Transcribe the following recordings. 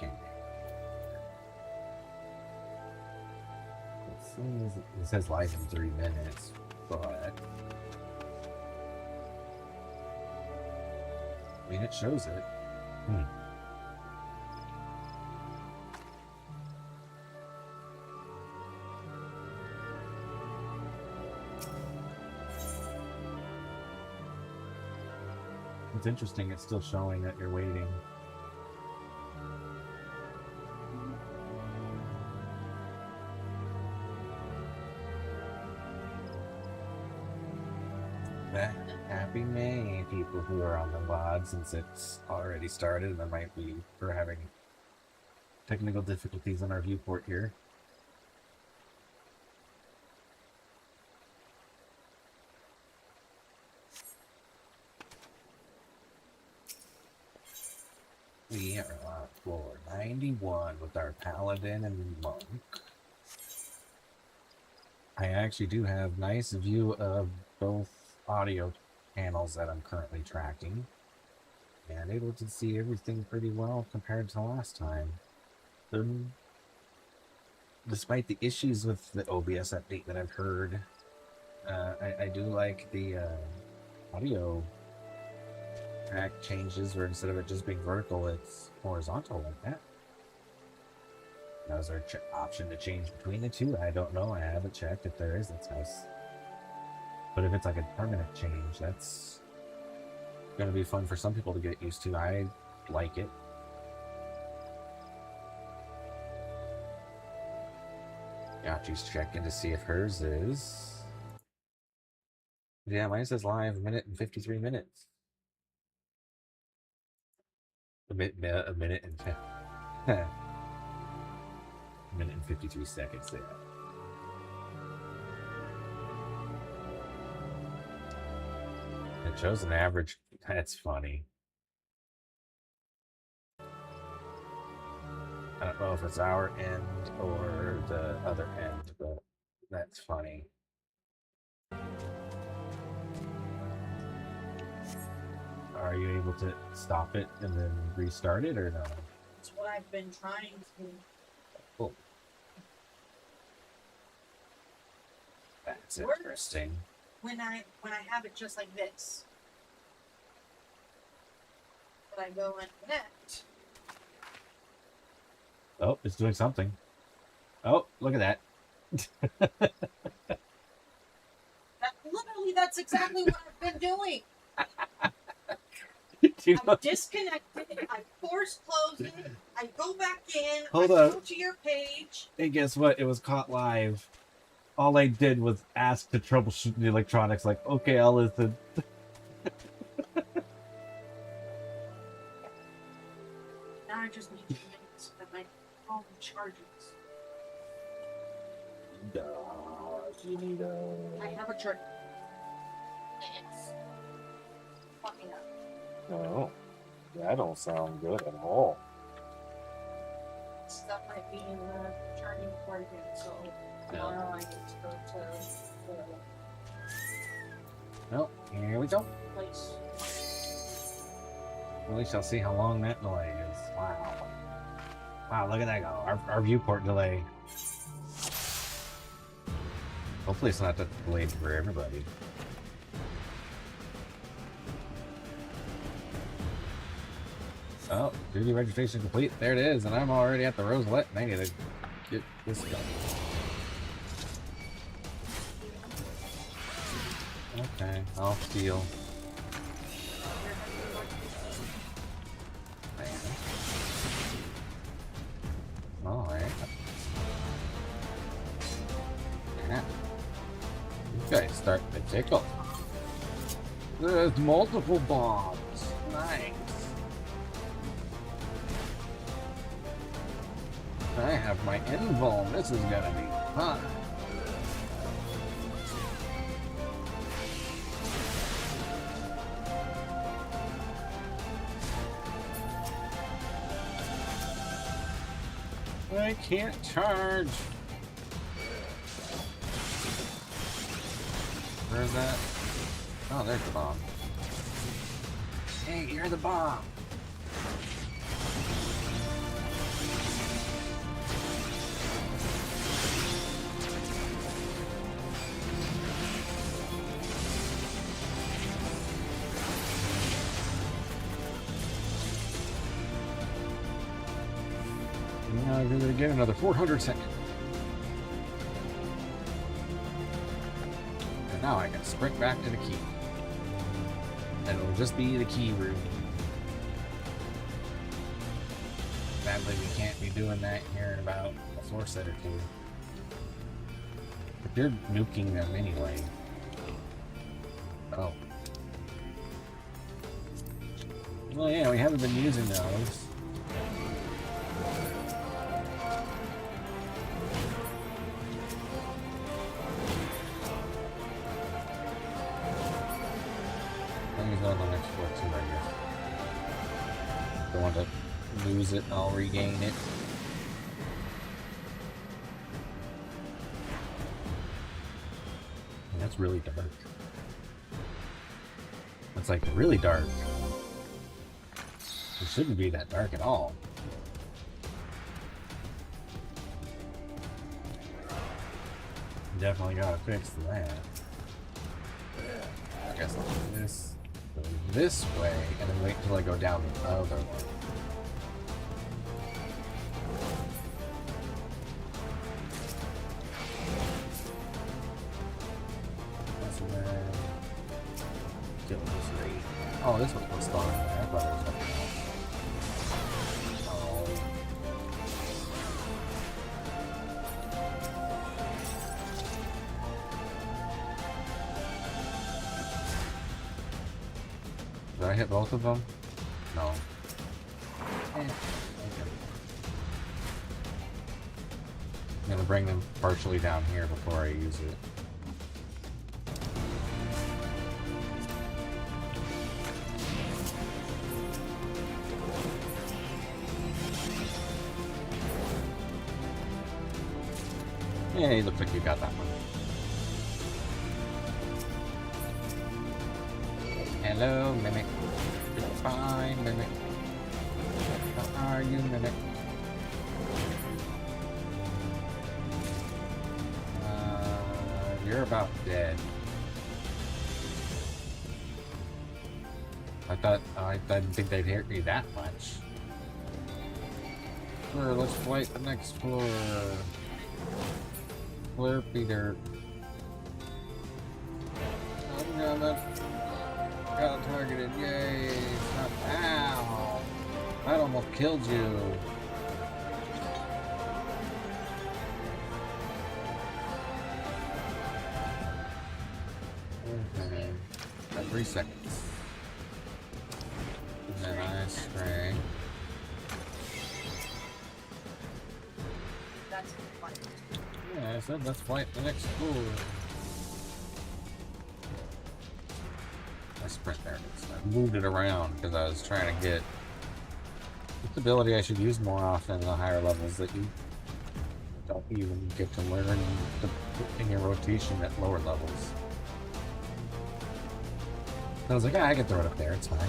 Okay. It says live in 3 minutes, but I mean, it shows it. It's interesting, it's still showing that you're waiting. Happy May, people who are on the VOD, since it's already started. There might be, we're having technical difficulties on our viewport here. We are on floor 91 with our Paladin and Monk. I actually do have nice view of both audio channels that I'm currently tracking, and able to see everything pretty well compared to last time. Despite the issues with the OBS update that I've heard, I do like the audio track changes, where instead of it just being vertical, it's horizontal like that. Now, is there an option to change between the two? I don't know. I haven't checked. If there is, that's nice. But if it's like a permanent change, that's going to be fun for some people to get used to. I like it. Yachi's checking to see if hers is. Yeah, mine says live 1 minute and 53 minutes. A minute and 10. A minute and 53 seconds there. It shows an average. That's funny. I don't know if it's our end or the other end, but that's funny. Are you able to stop it and then restart it, or no? That's what I've been trying to. Cool. That's interesting. When I have it just like this, but I go and connect. Oh, it's doing something. Oh, look at that. That's exactly what I've been doing. I disconnect it, I force close it, I go back in, Hold I up. go to your page. And guess what? It was caught live. All I did was ask to troubleshoot the electronics, like, okay, I'll listen. Now I just need 2 minutes that my phone charges. I have a charger. It's fucking up. No, that don't sound good at all. Stuff might be in the charging port again, so tomorrow I need to go to the Well, here we go. place. At least I'll see how long that delay is. Wow. Wow, look at that go. Our viewport delay. Hopefully it's not that delayed for everybody. Oh, duty registration complete. There it is, and I'm already at the Roselet, and I need to get this going. Okay, I'll steal. Alright. Yeah. You guys start to tickle. There's multiple bombs. Nice. I have my invuln. This is gonna be fun. I can't charge. Where's that? Oh, there's the bomb. Hey, you're the bomb. Now I'm gonna get another 400 seconds. And now I can sprint back to the key. And it'll just be the key room. Sadly, we can't be doing that here in about a floor set or two. But you're nuking them anyway. Oh. Well, yeah, we haven't been using those. Things on the next floor too, I guess. Don't want to lose it, I'll regain it. And that's really dark. It's like really dark. It shouldn't be that dark at all. Definitely gotta fix that. I guess I'll do this. Go this way, and then wait until I go down the other one. That's where... Kill this rate. Oh, this one was fun. I thought it was something else. Oh. Did I hit both of them? No. Okay. I'm gonna bring them partially down here before I use it. Yeah, you look like you got that one. Hello, Mimic. Goodbye, Mimic. How are you, Mimic? You're about dead. I didn't think they'd hurt me that much. Sure, let's fight the next floor. Slurpy dirt. Got targeted. Yay! Stop. Ow! That almost killed you. Okay. Got 3 seconds. And then I spray. That's fun. Yeah, I said let's fight the next floor. I sprint there. I moved it around because I was trying to get this ability I should use more often in the higher levels that you don't even get to learn to put in your rotation at lower levels. I was like, I can throw it up there, it's fine.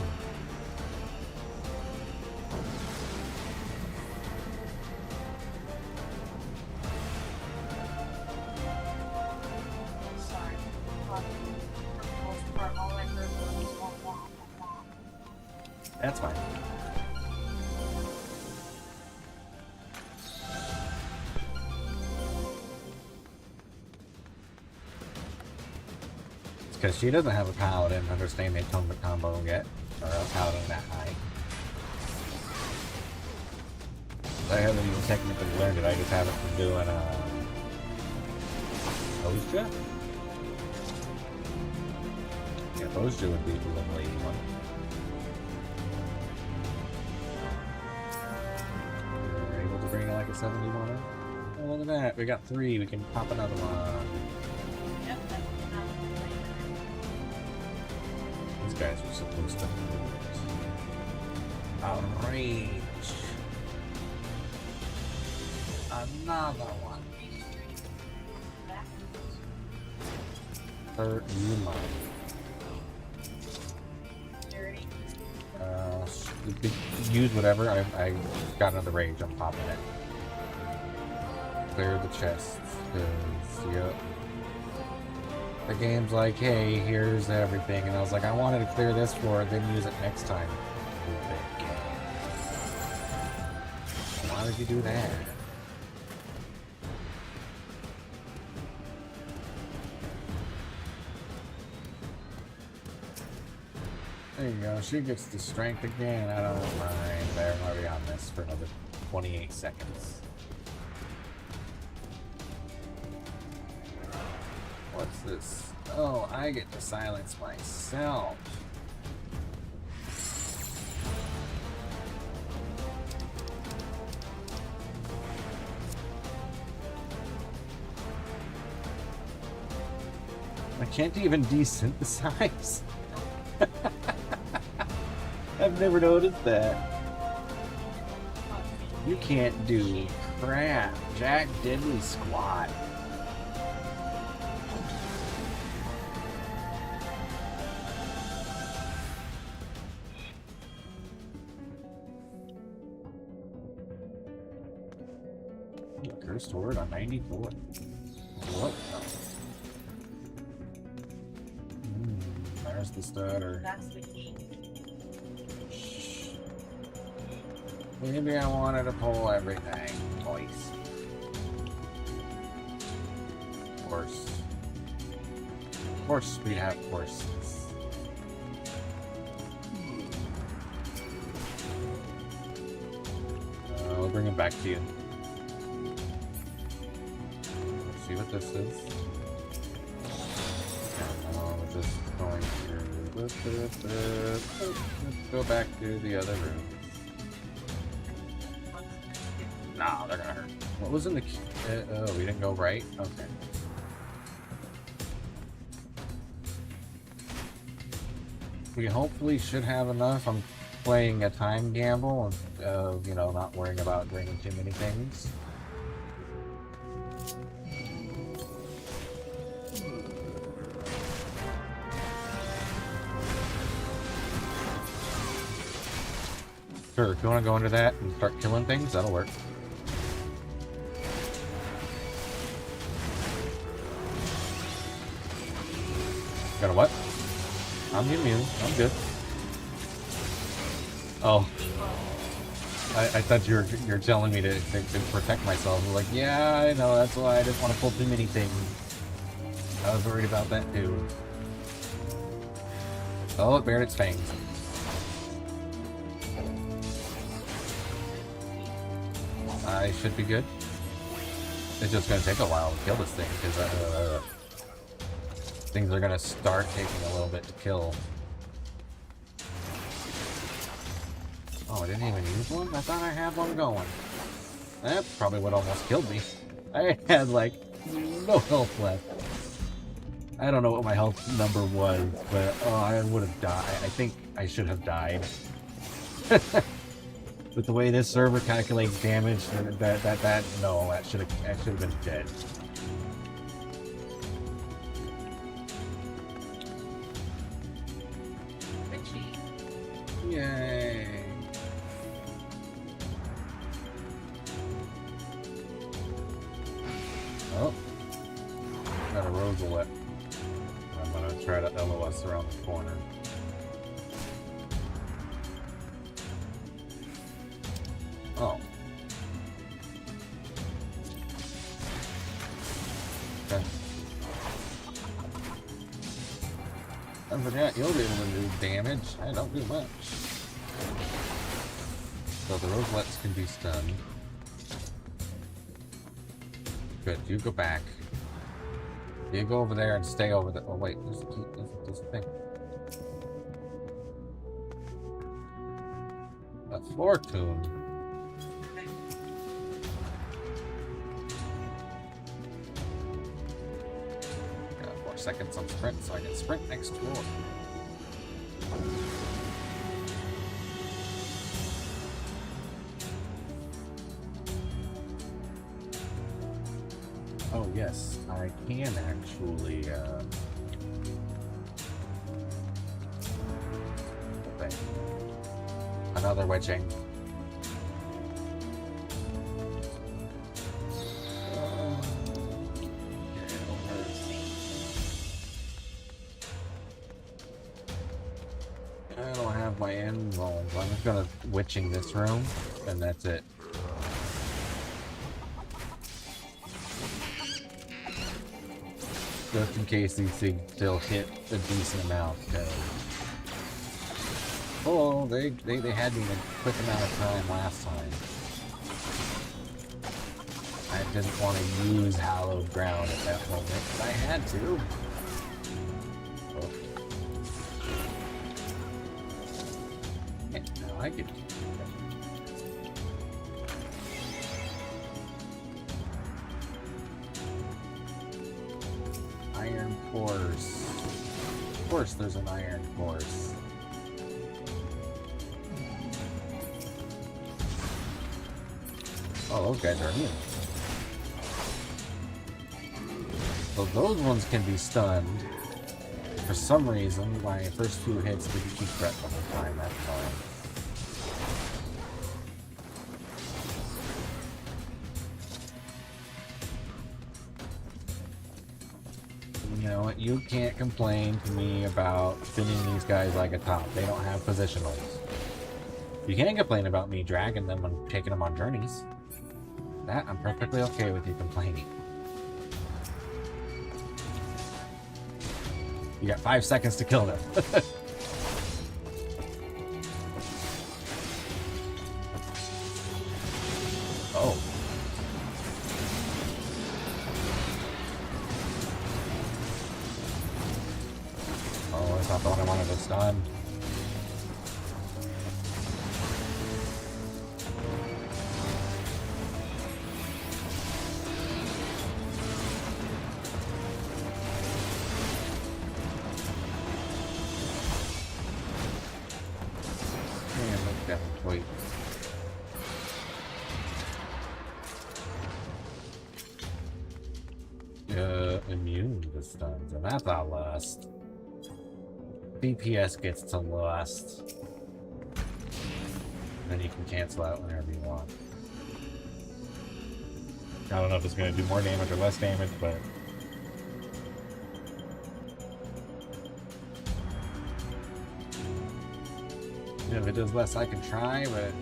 Sorry. For the most part, all I heard was wah, wah, wah, wah. That's fine. It's because she doesn't have a paladin understand the atomic combo yet, or a paladin that high. I haven't even technically learned it, I just have it from doing Bozja? Yeah, Bozja would be the level 81. We're able to bring like a 71 up. Oh, look at that, we got 3, we can pop another one. Yep, that's These guys are supposed to outrage. Another one. Hurt you mind. dirty. Use whatever. I got another rage. I'm popping it. Clear the chests. Cause, yep. The game's like, hey, here's everything, and I was like, I wanted to clear this floor, then use it next time. Stupid game. How did you do that? There you go. She gets the strength again. I don't mind. They're already on this for another 28 seconds. What's this? Oh, I get to silence myself. I can't even desynthesize. I've never noticed that. You can't do crap. Jack Diddley squat. Cursed word on 94. What? There's the stutter. That's the key. Maybe I wanted to pull everything twice. Of course we have courses. I'll bring it back to you. Let's see what this is. Just going through this. Let's go back to the other room. Nah, they're gonna hurt. What was in the oh, we didn't go right? Okay. We hopefully should have enough. I'm playing a time gamble and, you know, not worrying about bringing too many things. Sure, if you want to go into that and start killing things, that'll work. Got a what? I'm immune. I'm good. Oh. I thought you're telling me to protect myself. I'm like, yeah, I know, that's why I didn't want to pull too many things. I was worried about that too. Oh, it bared its fangs. I should be good. It's just gonna take a while to kill this thing because things are gonna start taking a little bit to kill. Oh, I didn't even use one? I thought I had one going. That's probably what almost killed me. I had like no health left. I don't know what my health number was, but oh, I would have died. I think I should have died. With the way this server calculates damage, no, that should have been dead. Yay! Oh, got a roselet. I'm gonna try to LOS around the corner. Oh. Okay. I forgot you'll be able to do damage. I don't do much. So the roselets can be stunned. Good, you go back. You go over there and stay over there. Oh wait, there's a thing. A floor tune. 4 seconds on sprint, so I can sprint next floor. Oh yes, I can actually okay. Another wedging. I don't have my end rolls. I'm just gonna witching this room, and that's it. Just in case these things still hit a decent amount. Oh, they had me in a quick amount of time last time. I didn't want to use hallowed ground at that moment, but I had to. Oh. Yeah, no, I could. Iron course. Of course, there's an iron course. Oh, those guys are immune. So those ones can be stunned. For some reason, my first few hits didn't keep threat the whole time. That's fine. You know what? You can't complain to me about spinning these guys like a top. They don't have positionals. You can complain about me dragging them and taking them on journeys. That I'm perfectly okay with you complaining. You got 5 seconds to kill them. Oh. Oh, that's not the one I wanted to stun. Wait. Immune to stuns, and that's our lust. DPS gets to lust. Then you can cancel out whenever you want. I don't know if it's going to do more damage or less damage, but... You know, if it does less, I can try, but...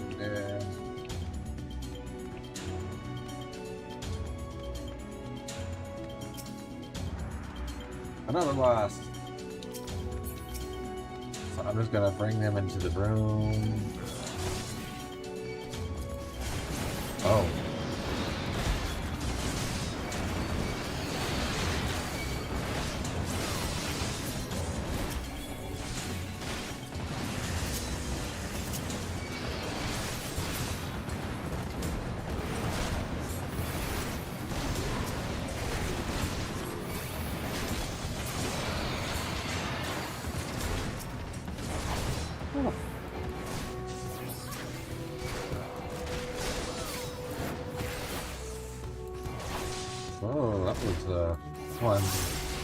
Another loss. So I'm just gonna bring them into the room. Oh. Oh, that was a fun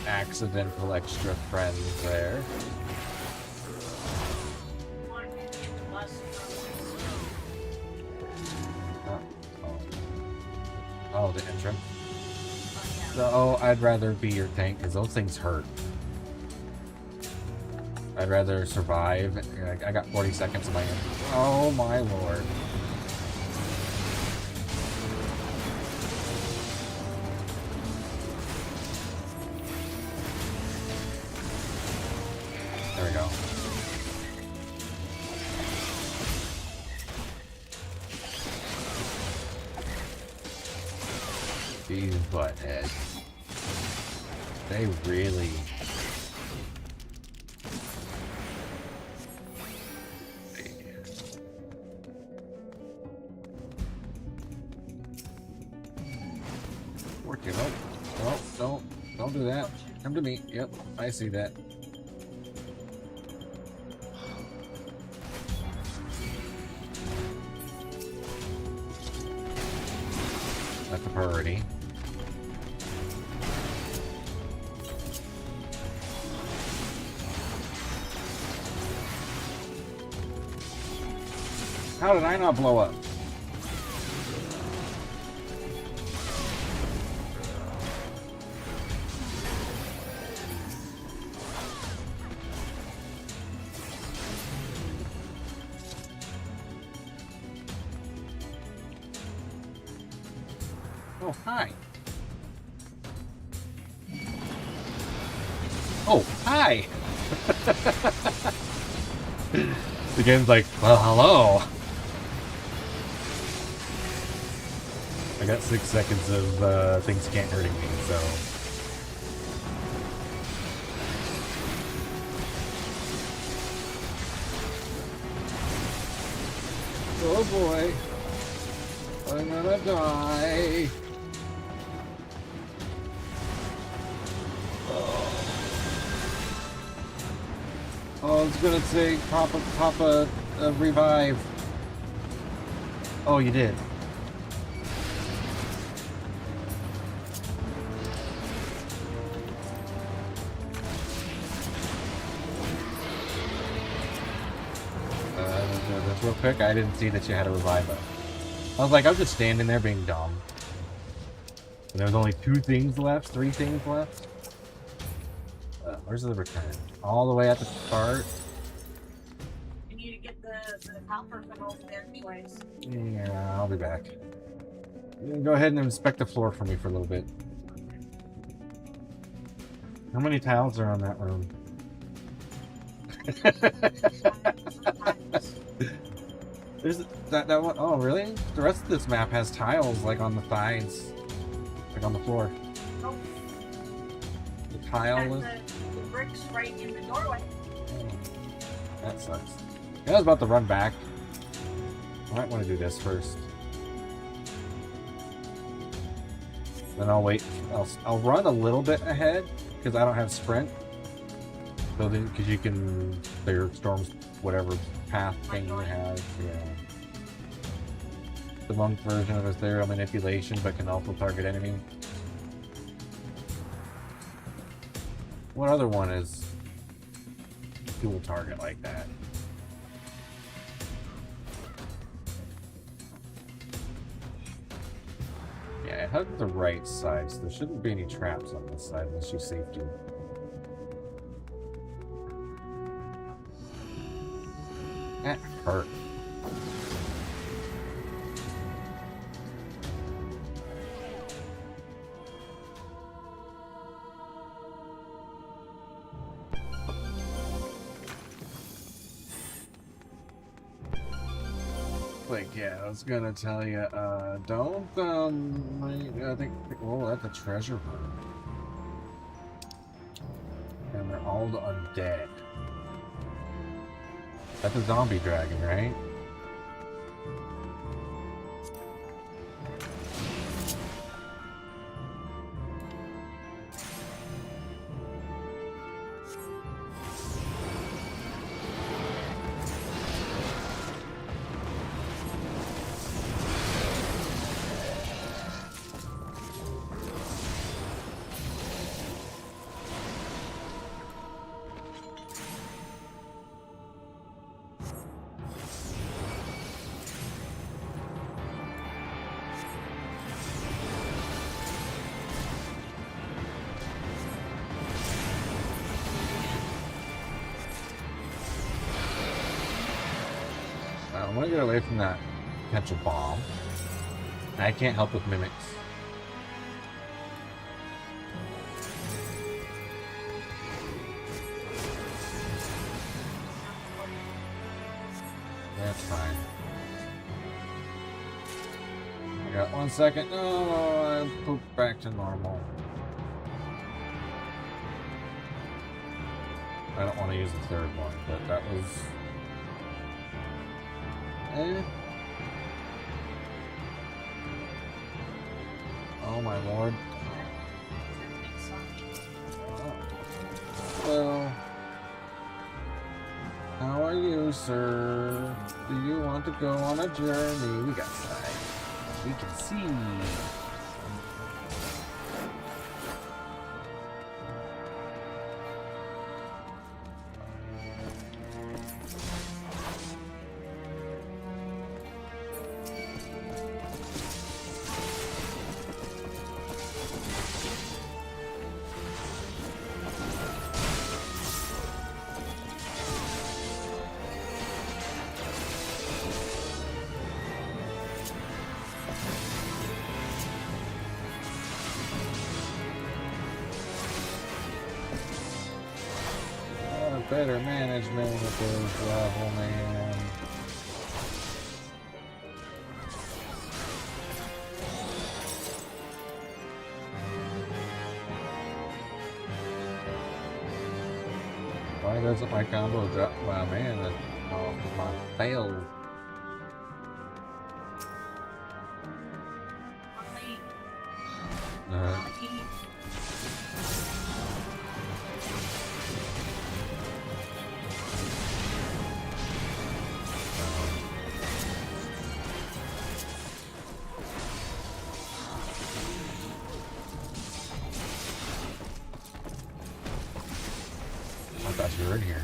accidental extra friend there. Oh, the entrance. So, I'd rather be your tank because those things hurt. I'd rather survive. I got 40 seconds of my end. Oh my lord. There we go. These buttheads. They really... No, don't do that. Come to me. Yep, I see that. That's a priority. How did I not blow up? Oh, hi. Oh, hi! The game's like, well, hello! I got 6 seconds of things can't hurting me, so... Oh boy! I'm gonna die! Oh, it's gonna take Papa revive. Oh, you did. Just real quick, I didn't see that you had a revive. I was like, I'm just standing there being dumb. And there was only 2 things left, 3 things left. Where's the return? All the way at the start. You need to get the helper from over there anyways. Yeah, I'll be back. You can go ahead and inspect the floor for me for a little bit. How many tiles are on that room? There's that one. Oh, really? The rest of this map has tiles like on the sides, like on the floor. Oh, The tile. the bricks right in the doorway. Oh, that sucks. Yeah, I was about to run back. I might want to do this first. Then I'll wait. I'll run a little bit ahead because I don't have sprint. So then, because you can clear storms, whatever path thing you have. Yeah. The monk version of ethereal manipulation, but can also target enemy. What other one is dual target like that? Yeah, it has the right side, so there shouldn't be any traps on this side unless you safety. That hurt. Like, yeah, I was gonna tell you, don't, I think, oh, that's a treasure room. And they're all undead. That's a zombie dragon, right? I want to get away from that potential bomb. I can't help with mimics. That's fine. I got 1 second. No, I pooped back to normal. I don't want to use the third one, but that was... Oh my lord. Well, how are you, sir? Do you want to go on a journey? We got sight. We can see. better management at this level, man. Why doesn't my combo drop my mana? Oh, my fail. I thought you were in here.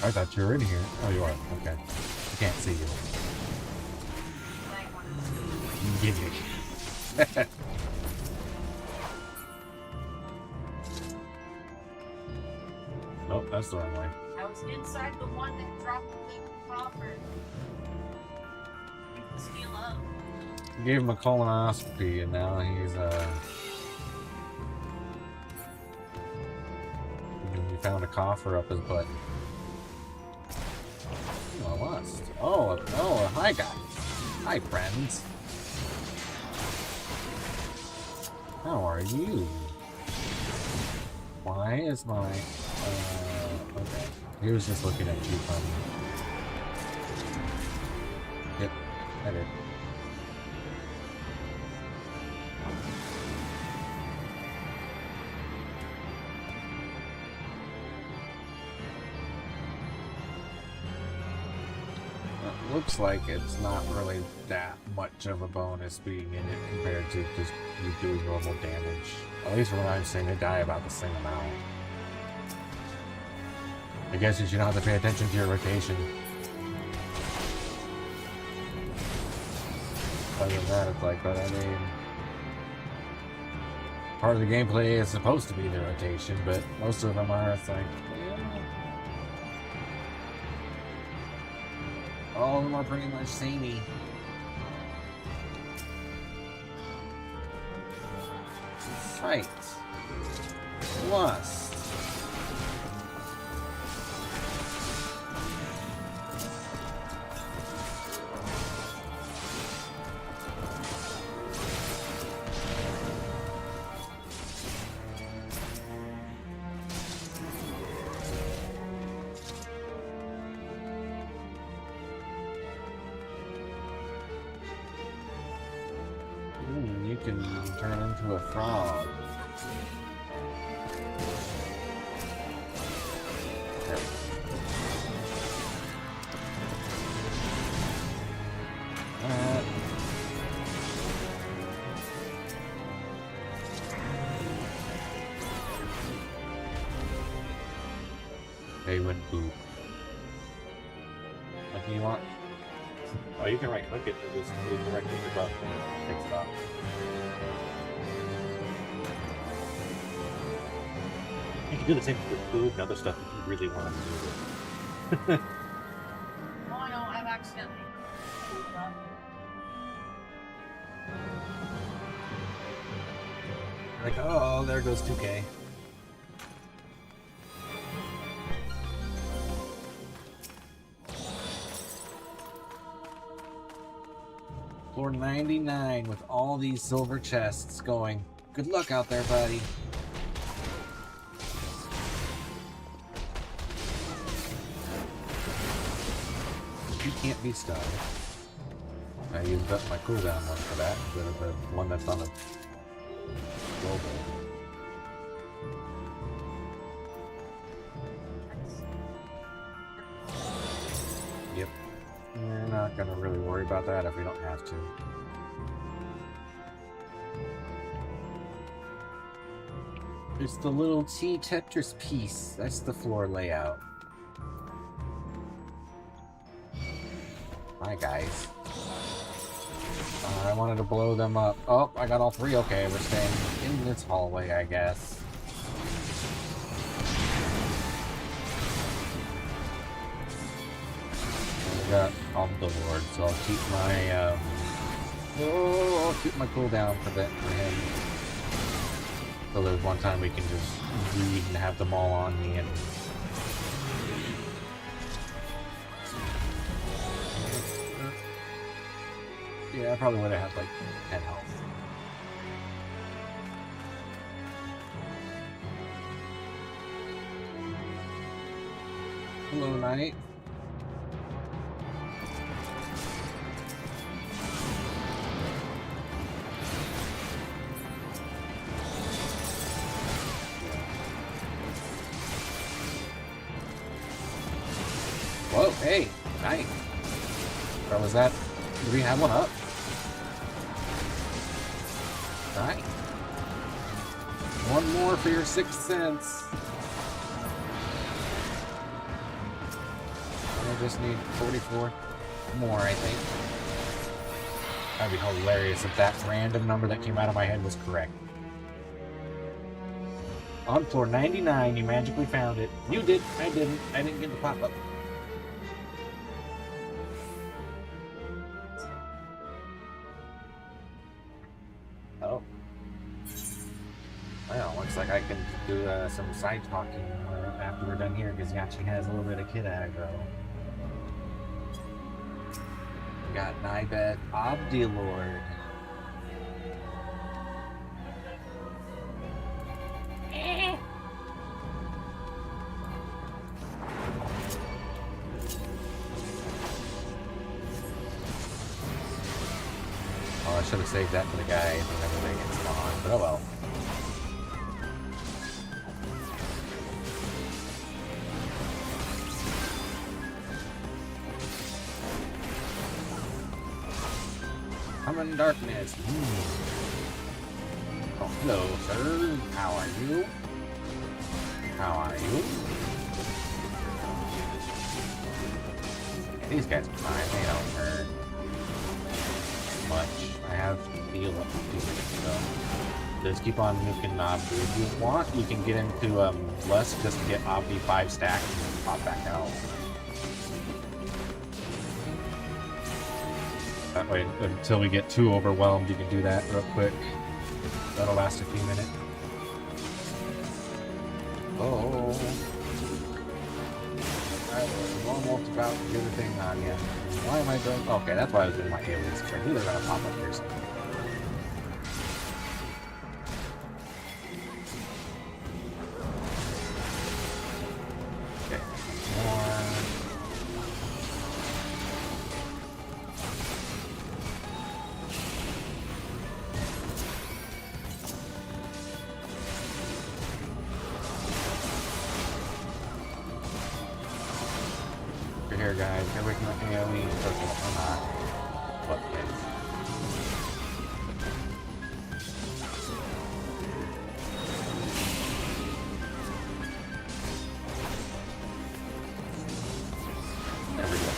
I thought you were in here. Oh, you are. Okay. I can't see you. Nope, that's the wrong way. I was inside the one that dropped the big coffer. You can steal up. You gave him a colonoscopy and now he's he found a coffer up his butt. Oh, I lost. Oh, hi guys. Hi friends. How are you? Why is my okay. He was just looking at you funny. Yep, I did. Looks like it's not really that much of a bonus being in it compared to just you doing normal damage. At least from what I'm saying, they die about the same amount. I guess you should have to pay attention to your rotation. Other than that, it's like, but I mean, part of the gameplay is supposed to be the rotation, but most of them are, it's like, all of them are pretty much samey. Fight. Lust. You can turn into a frog. They went poop. What do you want? Oh, you can right click it to just move directly to the button and it takes it off. You can do the same with food and other stuff if you really want to do it. Oh, I know, I've accidentally. Like, oh, there goes 2K. Floor 99 with all these silver chests going. Good luck out there, buddy. You can't be stunned. I used up my cooldown one for that instead of the one that's on the global. Yep. We're not gonna really worry about that if we don't have to. It's the little T Tetris piece. That's the floor layout. Hi guys. I wanted to blow them up. Oh, I got all three. Okay, we're staying in this hallway, I guess. I got on the board, so I'll keep my I'll keep my cooldown for him. So there's one time we can just read and have them all on me and Yeah, I probably would have had like 10 health. Hello, Knight. Whoa, hey, Knight. Or was that? Did we have one up? Knight. One more for your 6th sense. I just need 44 more, I think. That'd be hilarious if that random number that came out of my head was correct. On floor 99, you magically found it. You did. I didn't. I didn't get the pop-up. Oh. Well, looks like I can do some side talking after we're done here, because Yachi has a little bit of kid aggro. We got Nibet Obdilord. Oh, I should have saved that for the guy whenever they get spawned, but oh well. I'm in darkness. Oh, hello, sir. How are you? How are you? Yeah, these guys are fine. They don't hurt much. I have heal up to 2 minutes, so just keep on nuking Obby. If you want, you can get into Lust just to get Obby 5 stack and then pop back out. That way, until we get too overwhelmed, you can do that real quick. That'll last a few minutes. Oh. I was almost about to do the thing on you. Why am I doing? Okay, that's why I was doing my aliens. I knew they were gonna pop up here somewhere. Okay, more. Here, guys. Everything with AoE circle or not. What is? There we go.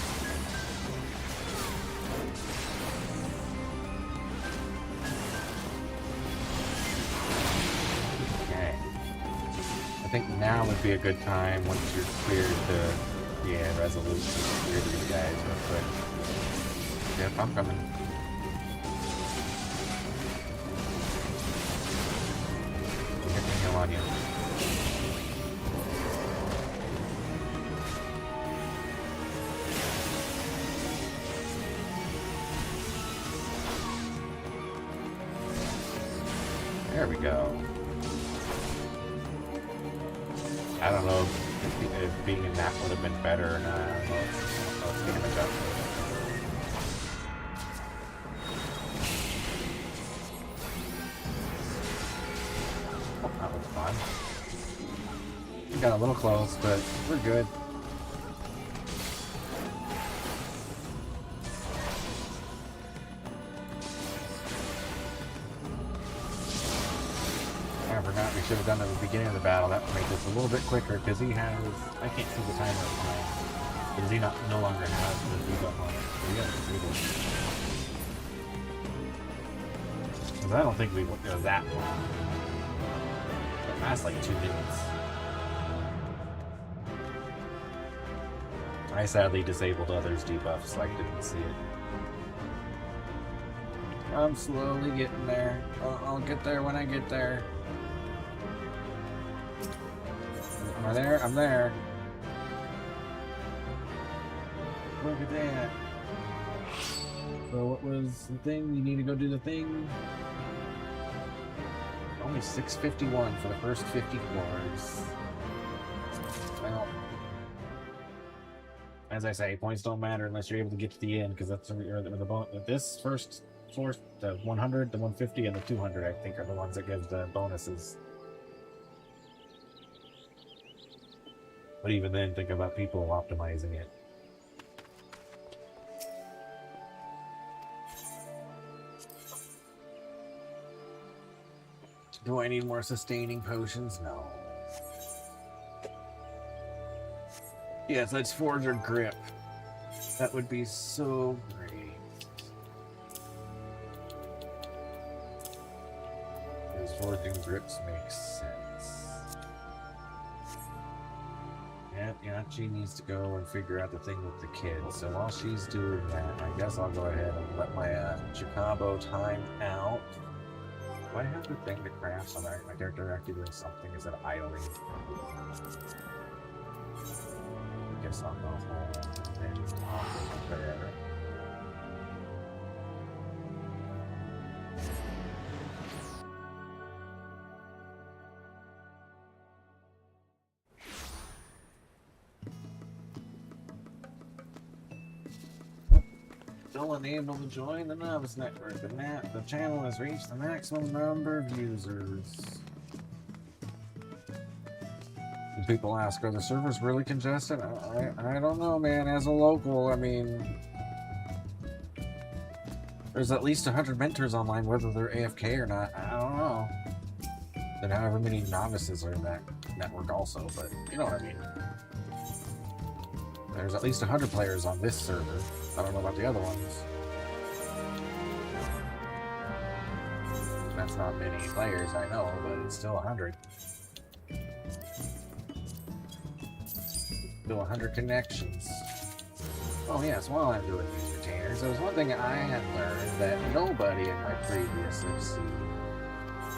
Okay. I think now would be a good time once you're cleared to. Yeah, Resolute to clear these guys real quick. Yep, I'm coming. Get the hell on you. There we go. I don't know if being in that would have been better or not. I don't know if damage up. Oh, that was fun. We got a little close, but we're good. I forgot we should have done it at the beginning of the battle. That would make this a little bit quicker because he has. I can't see the timer of mine. Does he no longer have the debuff on it? So we gotta disable it. Because I don't think we would go that long. It lasts like 2 minutes. I sadly disabled others' debuffs, so I didn't see it. I'm slowly getting there. I'll get there when I get there. Am I there? I'm there. Look at that. So what was the thing? You need to go do the thing. Only 651 for the first 50 floors. Well, as I say, points don't matter unless you're able to get to the end, because that's this first floor, the 100, the 150, and the 200, I think, are the ones that give the bonuses. But even then, think about people optimizing it. Do I need more sustaining potions? No. Yes, let's forge our grip. That would be so great. Because forging grips makes sense. And Yachi needs to go and figure out the thing with the kids. So while she's doing that, I guess I'll go ahead and let my Chicabo time out. Do I have the thing to craft so my character actually doing something instead of idling? I guess I'll go home and talk with her. Still unable to join the novice network. The channel has reached the maximum number of users. And people ask, are the servers really congested? I don't know, man. As a local, I mean, there's at least 100 mentors online, whether they're AFK or not. I don't know. Then however many novices are in that network also, but you know what I mean. There's at least 100 players on this server. I don't know about the other ones. That's not many players, I know, but it's still 100. Still 100 connections. Oh yes, while I'm doing these retainers, there was one thing I had learned that nobody in my previous FC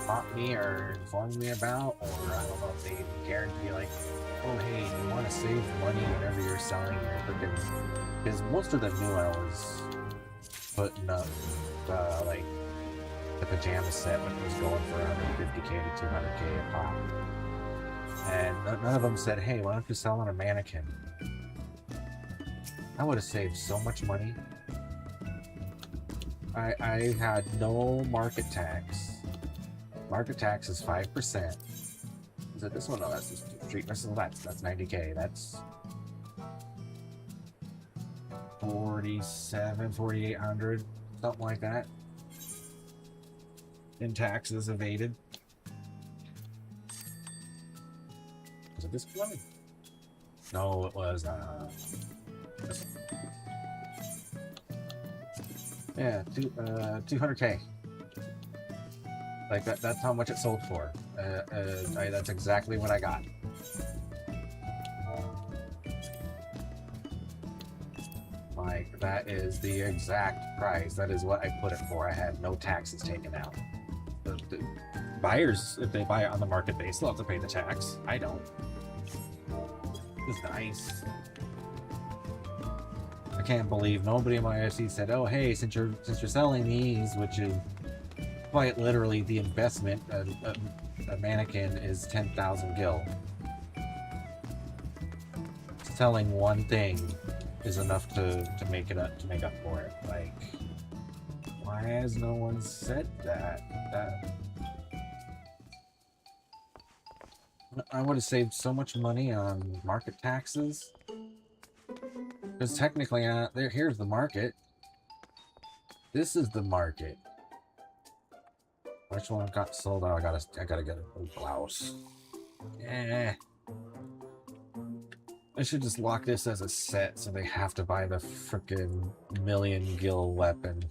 taught me or informed me about, or I don't know if they cared to be like, oh hey, you want to save money whenever you're selling your freaking... Because most of the new elves putting up, like, the pajama set when it was going for 150k to 200k a pop. And none of them said, hey, why don't you sell on a mannequin? I would have saved so much money. I had no market tax. Market tax is 5%. Is it this one? No, that's the street versus that's 90k. That's 4,800, something like that. In taxes evaded. Was it this one? No, it was this one. Yeah, 200k. Like that's how much it sold for. That's exactly what I got. Like, that is the exact price. That is what I put it for. I had no taxes taken out. The buyers, if they buy it on the market, they still have to pay the tax. I don't. It's nice. I can't believe nobody in my FC said, oh hey, since you're selling these, which is quite literally the investment, a mannequin is 10,000 gil. Selling one thing is enough to make up for it. Like, why has no one said that? I would have saved so much money on market taxes. Because technically, here's the market. This is the market. Which one got sold out? I gotta get a blouse. Eh. I should just lock this as a set so they have to buy the frickin' million gil weapon.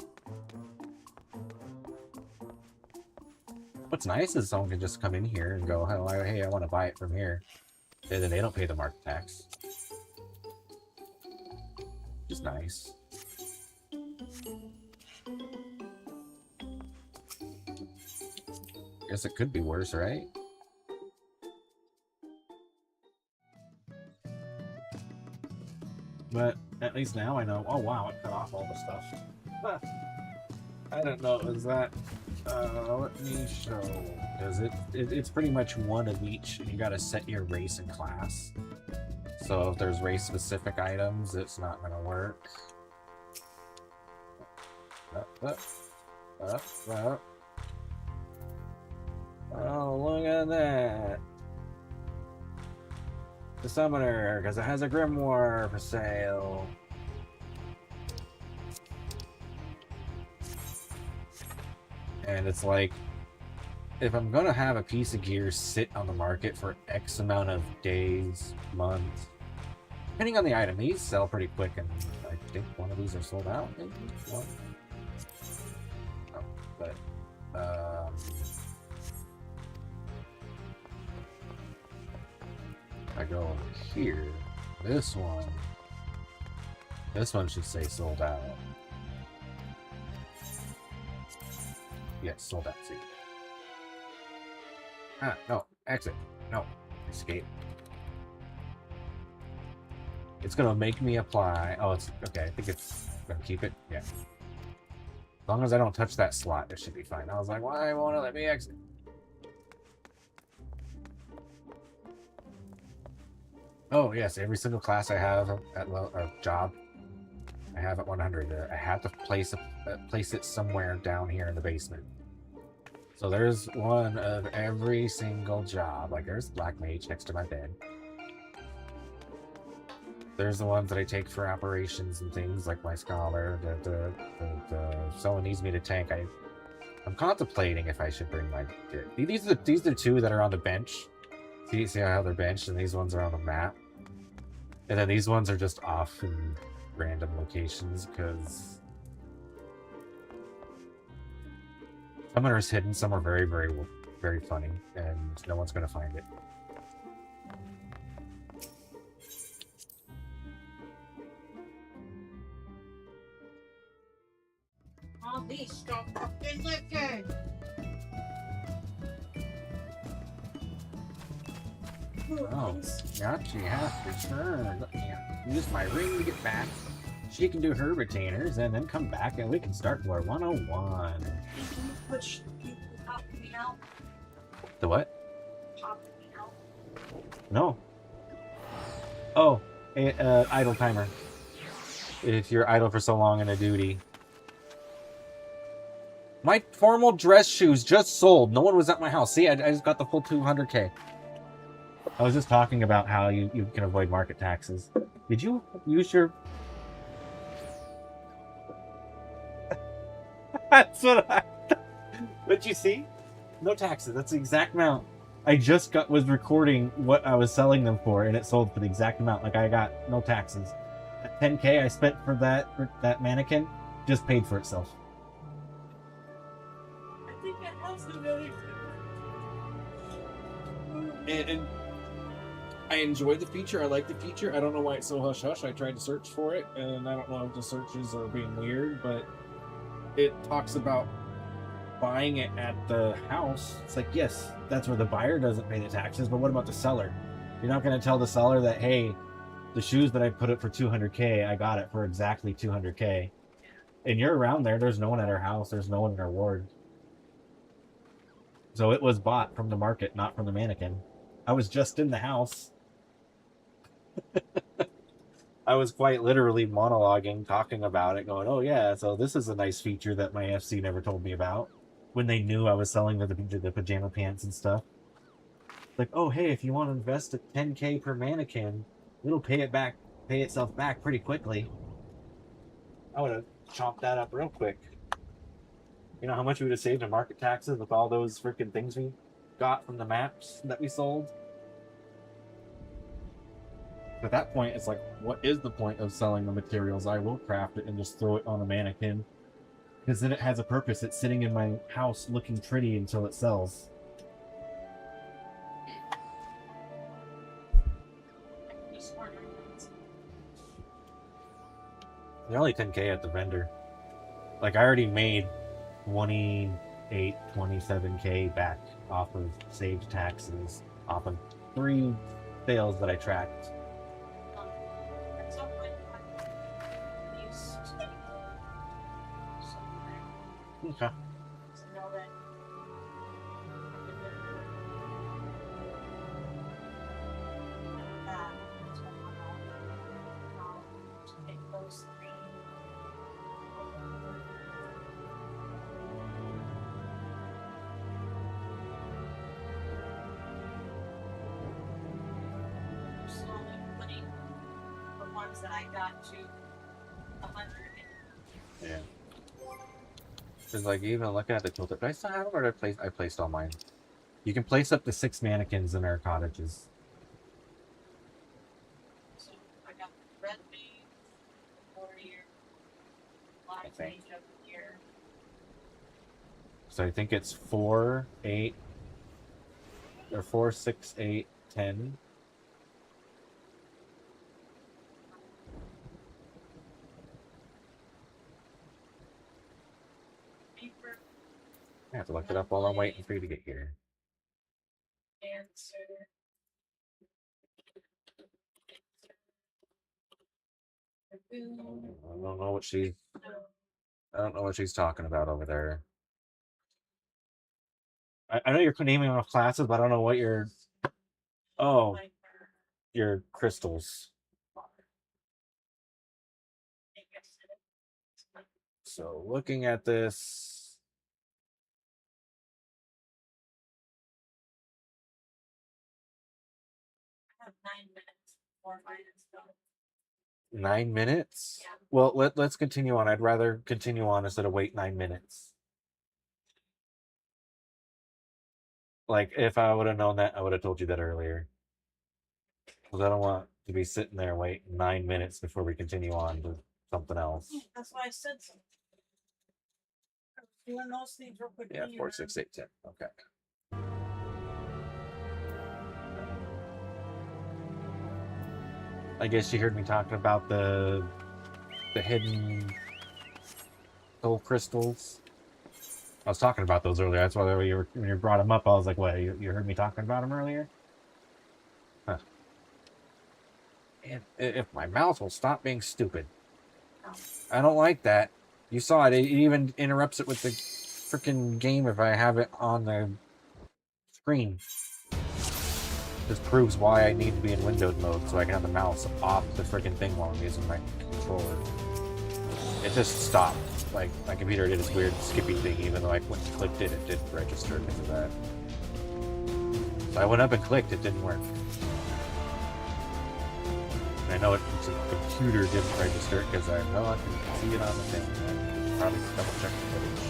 What's nice is someone can just come in here and go, hey, I want to buy it from here. And then they don't pay the market tax. Which is nice. Guess it could be worse, right? But at least now I know. Oh wow, it cut off all the stuff. I don't know. Is that? Let me show. Because it's pretty much one of each. You got to set your race and class. So if there's race specific items, it's not gonna work. Up. Oh, look at that. The summoner, because it has a grimoire for sale. And it's like, if I'm gonna have a piece of gear sit on the market for X amount of days, months, depending on the item, these sell pretty quick, and I think one of these are sold out, maybe? One. Oh, but, I go over here, this one should say sold out. Yes, sold out, see. Ah, no, exit. No, escape. It's gonna make me apply. Oh, it's okay. I think it's gonna keep it. Yeah. As long as I don't touch that slot, it should be fine. I was like, why won't it let me exit? Oh yes, every single class I have at job, I have at 100. I have to place it somewhere down here in the basement. So there's one of every single job. Like there's Black Mage next to my bed. There's the ones that I take for operations and things like my scholar. If someone needs me to tank, I'm contemplating if I should bring my. These are the two that are on the bench. See how they're benched, and these ones are on the map. And then these ones are just off in random locations because some are hidden, some are very, very, very funny, and no one's gonna find it. All these stuff fucking looking. Oh, Yachi has returned. Let me use my ring to get back. She can do her retainers and then come back and we can start Lore 101. Can you push you pop me out? The what? Pop me out. No. Oh, idle timer. If you're idle for so long in a duty. My formal dress shoes just sold. No one was at my house. See, I just got the full 200K. I was just talking about how you can avoid market taxes. Did you use your... That's what I... Did you see? No taxes. That's the exact amount. I just was recording what I was selling them for, and it sold for the exact amount. Like, I got no taxes. That 10K I spent for that mannequin just paid for itself. I think that has the really. And I enjoy the feature. I like the feature. I don't know why it's so hush-hush. I tried to search for it, and I don't know if the searches are being weird, but it talks about buying it at the house. It's like, yes, that's where the buyer doesn't pay the taxes, but what about the seller? You're not going to tell the seller that, hey, the shoes that I put it for 200K, I got it for exactly 200K. And you're around there. There's no one at our house. There's no one in our ward. So it was bought from the market, not from the mannequin. I was just in the house. I was quite literally monologuing, talking about it, going, oh yeah, so this is a nice feature that my FC never told me about. When they knew I was selling the pajama pants and stuff. Like, oh hey, if you want to invest at 10K per mannequin, it'll pay itself back pretty quickly. I would have chopped that up real quick. You know how much we would have saved in market taxes with all those freaking things we got from the maps that we sold? At that point, it's like, what is the point of selling the materials? I will craft it and just throw it on a mannequin. Because then it has a purpose. It's sitting in my house looking pretty until it sells. They're only 10K at the vendor. Like, I already made 28, 27K back off of saved taxes, off of 3 sales that I tracked. Okay. So know that so I'll take those three. Slowly putting the ones that I got to 100. Yeah. Because like even looking at the tooltip, did I still have them or did I placed all mine? You can place up to 6 mannequins in our cottages. So I got the red mage, warrior, black think. mage over here. So I think it's 4, 8, or 4, 6, 8, 10. Paper, I have to look it up while I'm waiting for you to get here. answer. I don't know what she's. I don't know what she's talking about over there. I know you're naming off classes, but I don't know what your. Oh, your crystals. So looking at this, I have 9 minutes before mine is done. 9 minutes. Yeah. Well, let's continue on. I'd rather continue on instead of wait 9 minutes. Like if I would have known that, I would have told you that earlier. Because I don't want to be sitting there waiting 9 minutes before we continue on to something else. That's why I said so. I was doing those things real quick. Yeah, 4, 6, 8, 10. Okay. I guess you heard me talking about the hidden soul crystals. I was talking about those earlier. That's why when you brought them up, I was like, "What? You heard me talking about them earlier?" Huh. And if my mouth will stop being stupid, I don't like that. You saw it. It even interrupts it with the freaking game if I have it on the screen. This proves why I need to be in windowed mode so I can have the mouse off the freaking thing while I'm using my controller. It just stopped. Like, my computer did this weird skippy thing, even though I went and clicked it, it didn't register because of that. So I went up and clicked, it didn't work. And I know it's a computer didn't register it because I know I can see it on the thing. I probably double check the footage.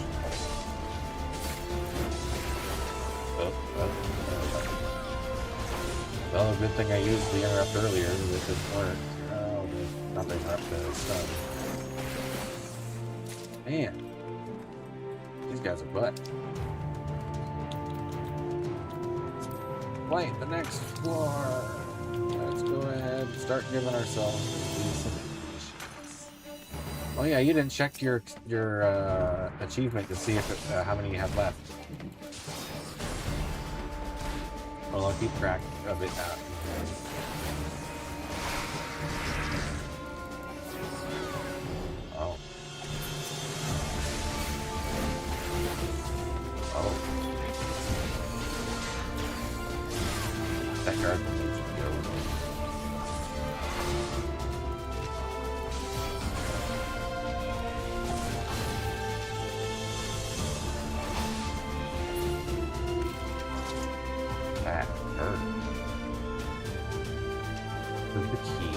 Well, a good thing I used the interrupt earlier, it didn't work. Oh, not the interrupt, the stun. Man, these guys are butt. Playing the next floor. Let's go ahead and start giving ourselves some missions. Oh yeah, you didn't check your achievement to see if it, how many you have left. Well, I'll keep track of it out. Oh. Oh. That guard needs to go. That hurt. Where's the key?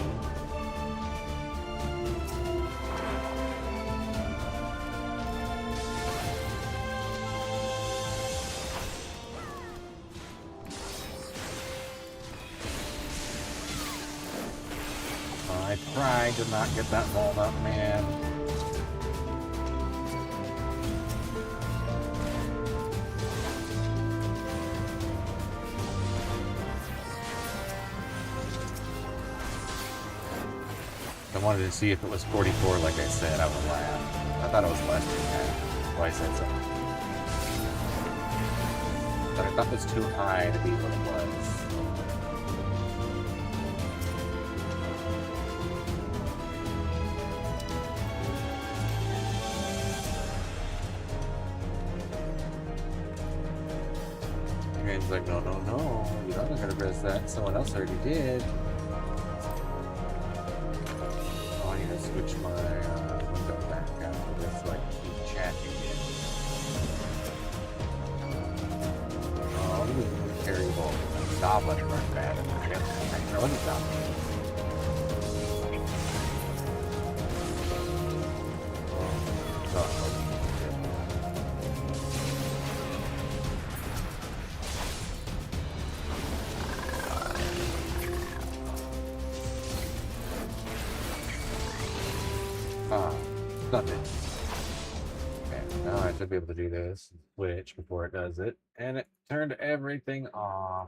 I tried to not get that walnut, man. I wanted to see if it was 44, like I said, I would laugh. I thought it was less than that. That's why I said so. But I thought it was too high to be what it was. game's like, no, no, no, you're not gonna press that. Someone else already did. Oh, I need to switch my window back out. That's like keep chatting again. Oh, look at the carry ball. Stop letting run bad. I know what it's not. Done it. Okay, now I should be able to do this. Switch before it does it. And it turned everything off.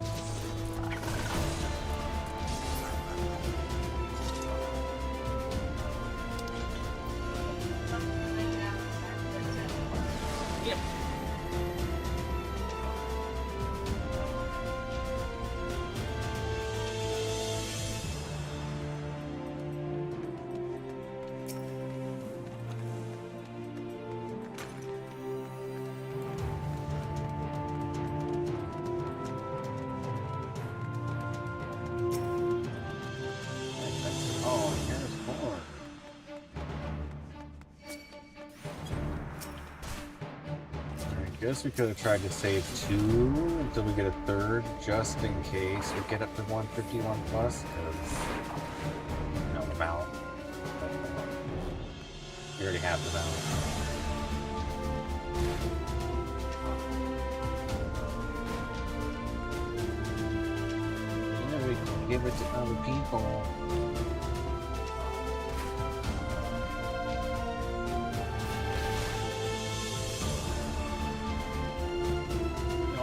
Yep. Oh, here's more. I guess we could have tried to save 2 until we get a 3rd, just in case we get up to 151 plus, because the mount. We already have the mount. We can give it to other people.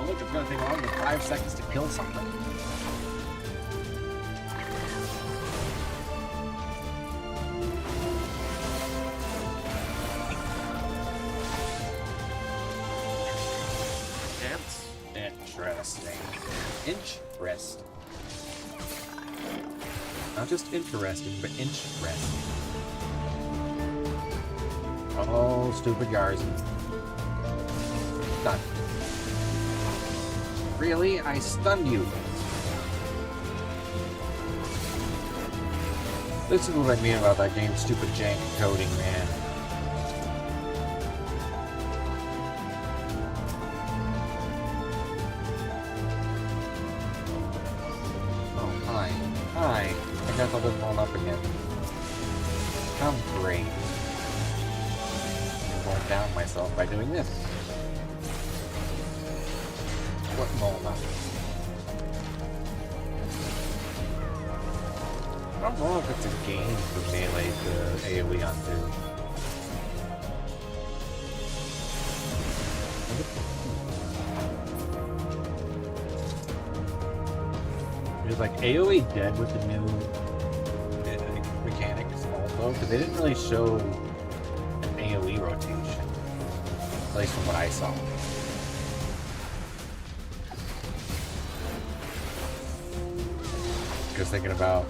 Look, it's gonna take longer than 5 seconds to kill something. That's interesting. Interesting. Not just interesting, but interesting. Oh, stupid Garrison. Done. Really? I stunned you. This is what I mean about that game's stupid jank coding, man. Oh, hi. Hi. I guess I'll just roll up again. I'm great. I'm going down myself by doing this. What moment? I don't know if it's a game for melee to AoE onto. It's like AoE dead with the new mechanics also, because they didn't really show an AoE rotation, at least from what I saw. Just thinking about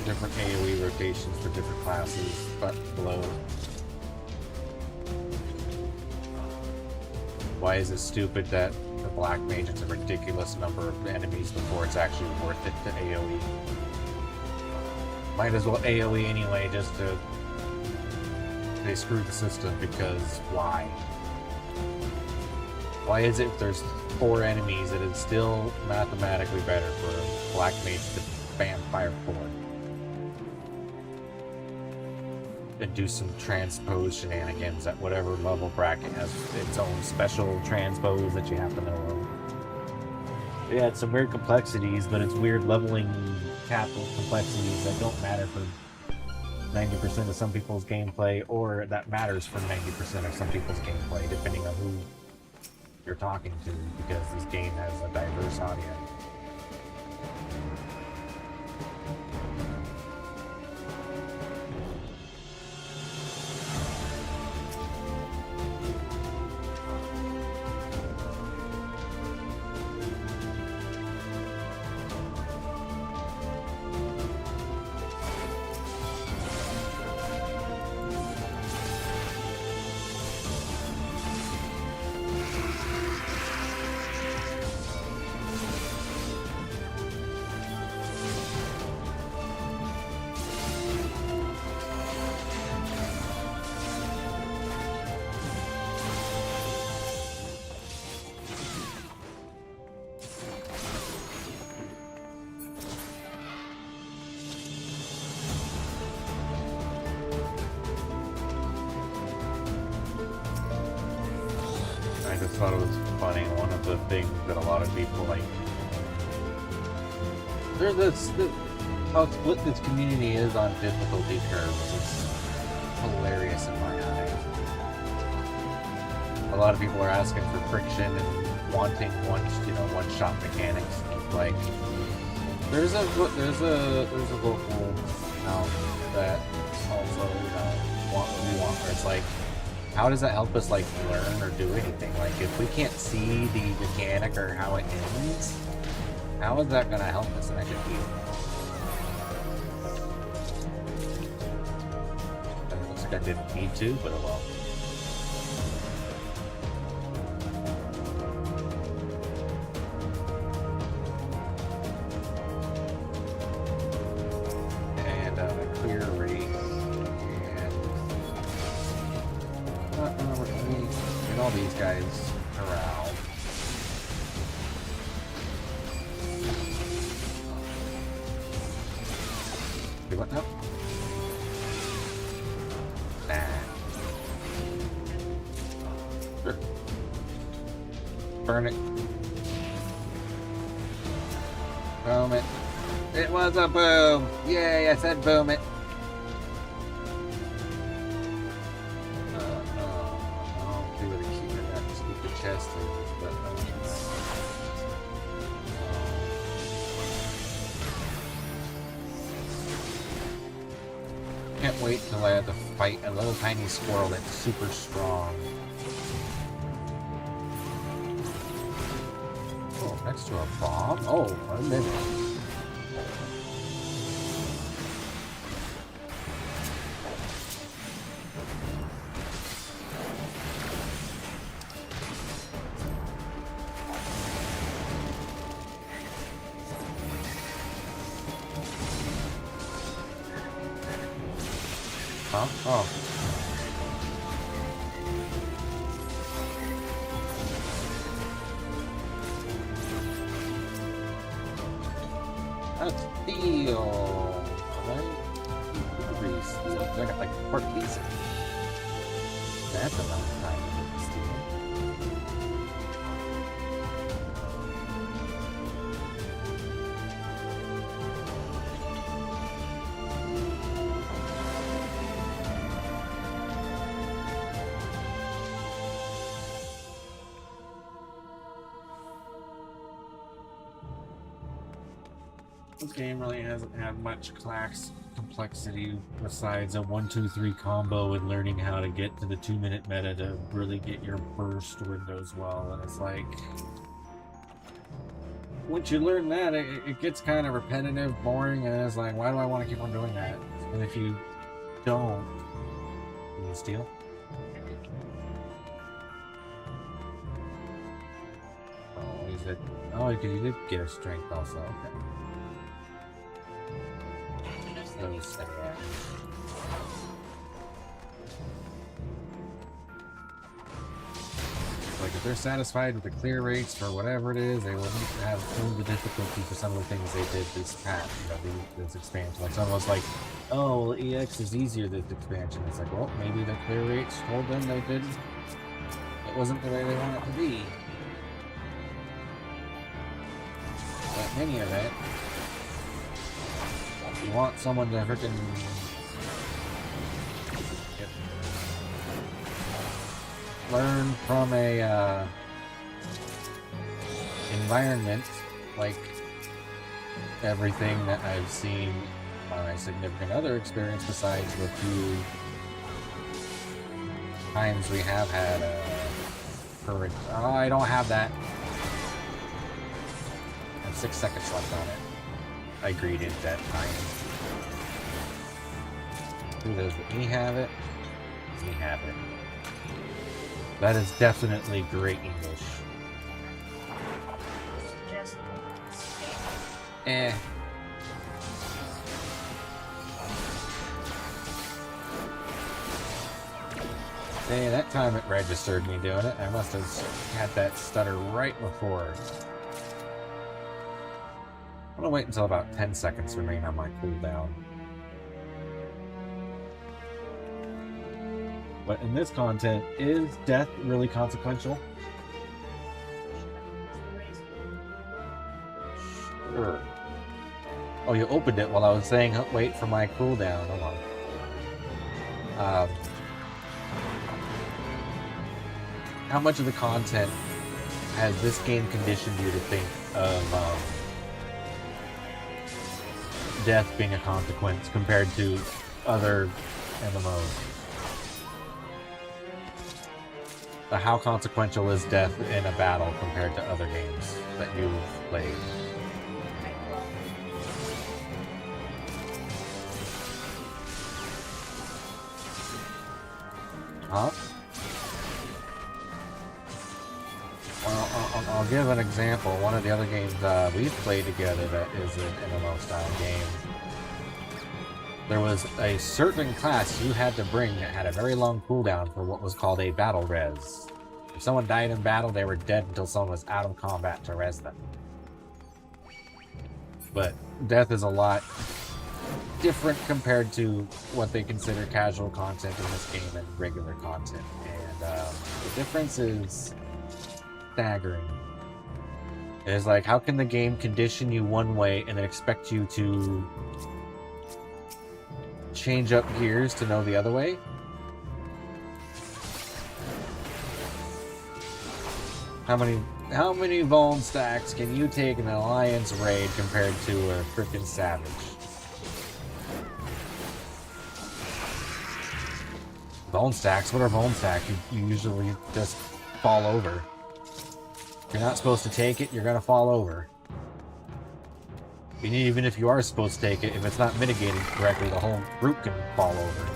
different AoE rotations for different classes, but below. Why is it stupid that the Black Mage is a ridiculous number of enemies before it's actually worth it to AoE? Might as well AoE anyway, just to... They screwed the system, because why? Why is it if there's 4 enemies that it's still mathematically better for a Black Mage to spam Fire 4? And do some transpose shenanigans at whatever level bracket has its own special transpose that you have to know of. Yeah, it's some weird complexities, but it's weird leveling capital complexities that don't matter for 90% of some people's gameplay, or that matters for 90% of some people's gameplay, depending on who you're talking to, because this game has a diverse audience. just thought it was funny. One of the things that a lot of people like. There's this how split this community is on difficulty curves is hilarious in my eyes. A lot of people are asking for friction and wanting one-shot mechanics. Like there's a vocal out that also we want where it's like, how does that help us like learn or do anything? Like if we can't see the mechanic or how it ends, how is that gonna help us? And I should be. It looks like I didn't need to, but oh well. And clear rate. And get all these guys around. Do what now? Nah. Sure. Burn it. Boom it. It was a boom! Yay, I said boom it. I'll do it a keep in that stupid chest thing, but can't wait till I have to fight a little tiny squirrel that's super strong. Oh, next to a bomb? Oh, a minute. Huh? Oh. That's steel. Right? Steel. I got like 4 pieces. That's a long time to get the steel. This game really hasn't had much complexity besides a 1-2-3 combo and learning how to get to the 2-minute meta to really get your burst windows well. And it's like, once you learn that, it gets kind of repetitive, boring, and it's like, why do I want to keep on doing that? And if you don't, can you steal? Oh, is it? Oh, you did get a strength also. Okay. Those sad. Like if they're satisfied with the clear rates for whatever it is, they wouldn't have tuned the difficulty for some of the things they did this patch, this expansion. Like someone was like, oh, well, EX is easier this expansion. It's like, well, maybe the clear rates told them they didn't. It wasn't the way they want it to be. But in any event, you want someone to freaking learn from a environment like everything that I've seen my significant other experience, besides the few times we have had courage. Oh, I don't have that. I have 6 seconds left on it. I greeted that time. Who does he have it? Does he have it? That is definitely great English. Eh. Hey, that time it registered me doing it. I must have had that stutter right before. I'm gonna wait until about 10 seconds remain on my cooldown. But in this content, is death really consequential? Sure. Oh, you opened it while I was saying wait for my cooldown. Hold on. How much of the content has this game conditioned you to think of death being a consequence compared to other MMOs? How consequential is death in a battle compared to other games that you've played? Huh? Well, I'll give an example. One of the other games we've played together that is an MMO style game. There was a certain class you had to bring that had a very long cooldown for what was called a battle res. If someone died in battle, they were dead until someone was out of combat to res them. But death is a lot different compared to what they consider casual content in this game and regular content. And the difference is staggering. It's like, how can the game condition you one way and then expect you to change up gears to know the other way? How many Vuln stacks can you take in an Alliance raid compared to a frickin' Savage? Vuln stacks? What are Vuln stacks? You usually just fall over. If you're not supposed to take it, you're gonna fall over. And even if you are supposed to take it, if it's not mitigated correctly, the whole group can fall over.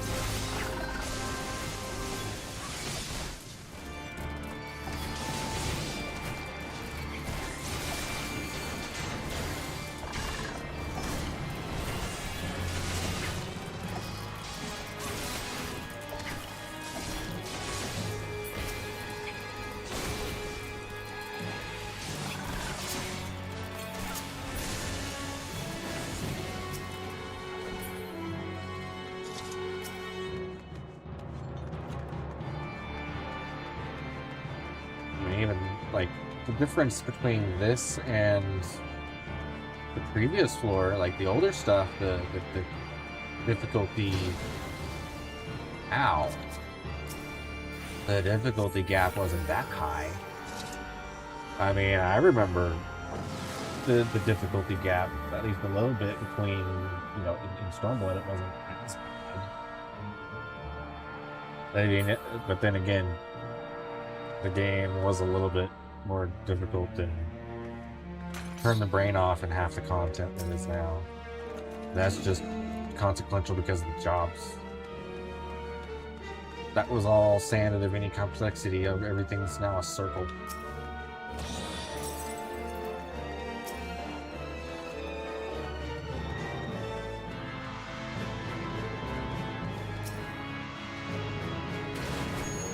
The difference between this and the previous floor, like the older stuff, the difficulty... Ow. The difficulty gap wasn't that high. I mean, I remember the difficulty gap, at least a little bit, between, you know, in Stormblood it wasn't as bad. I mean, but then again, the game was a little bit more difficult and turn the brain off in half the content than it is now. That's just consequential because of the jobs. That was all sanded of any complexity of everything's now a circle.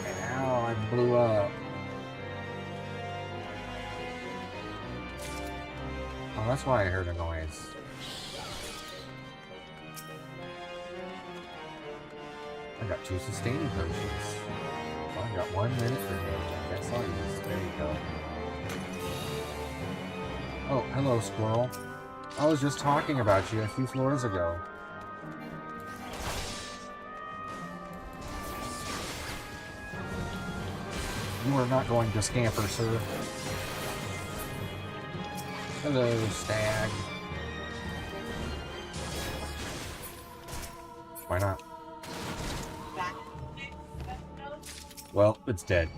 And ow, I blew up. Oh, that's why I heard a noise. I got 2 sustaining potions. Well, I got 1 minute remaining. I guess I'll use it. There you go. Oh, hello, squirrel. I was just talking about you a few floors ago. You are not going to scamper, sir. Hello, stag. Why not? Well, it's dead.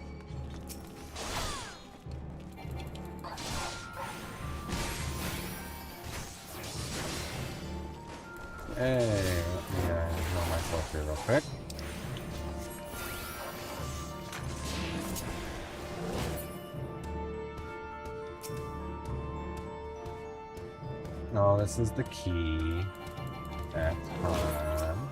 Hey, let me heal myself here real quick. No, this is the key. That time.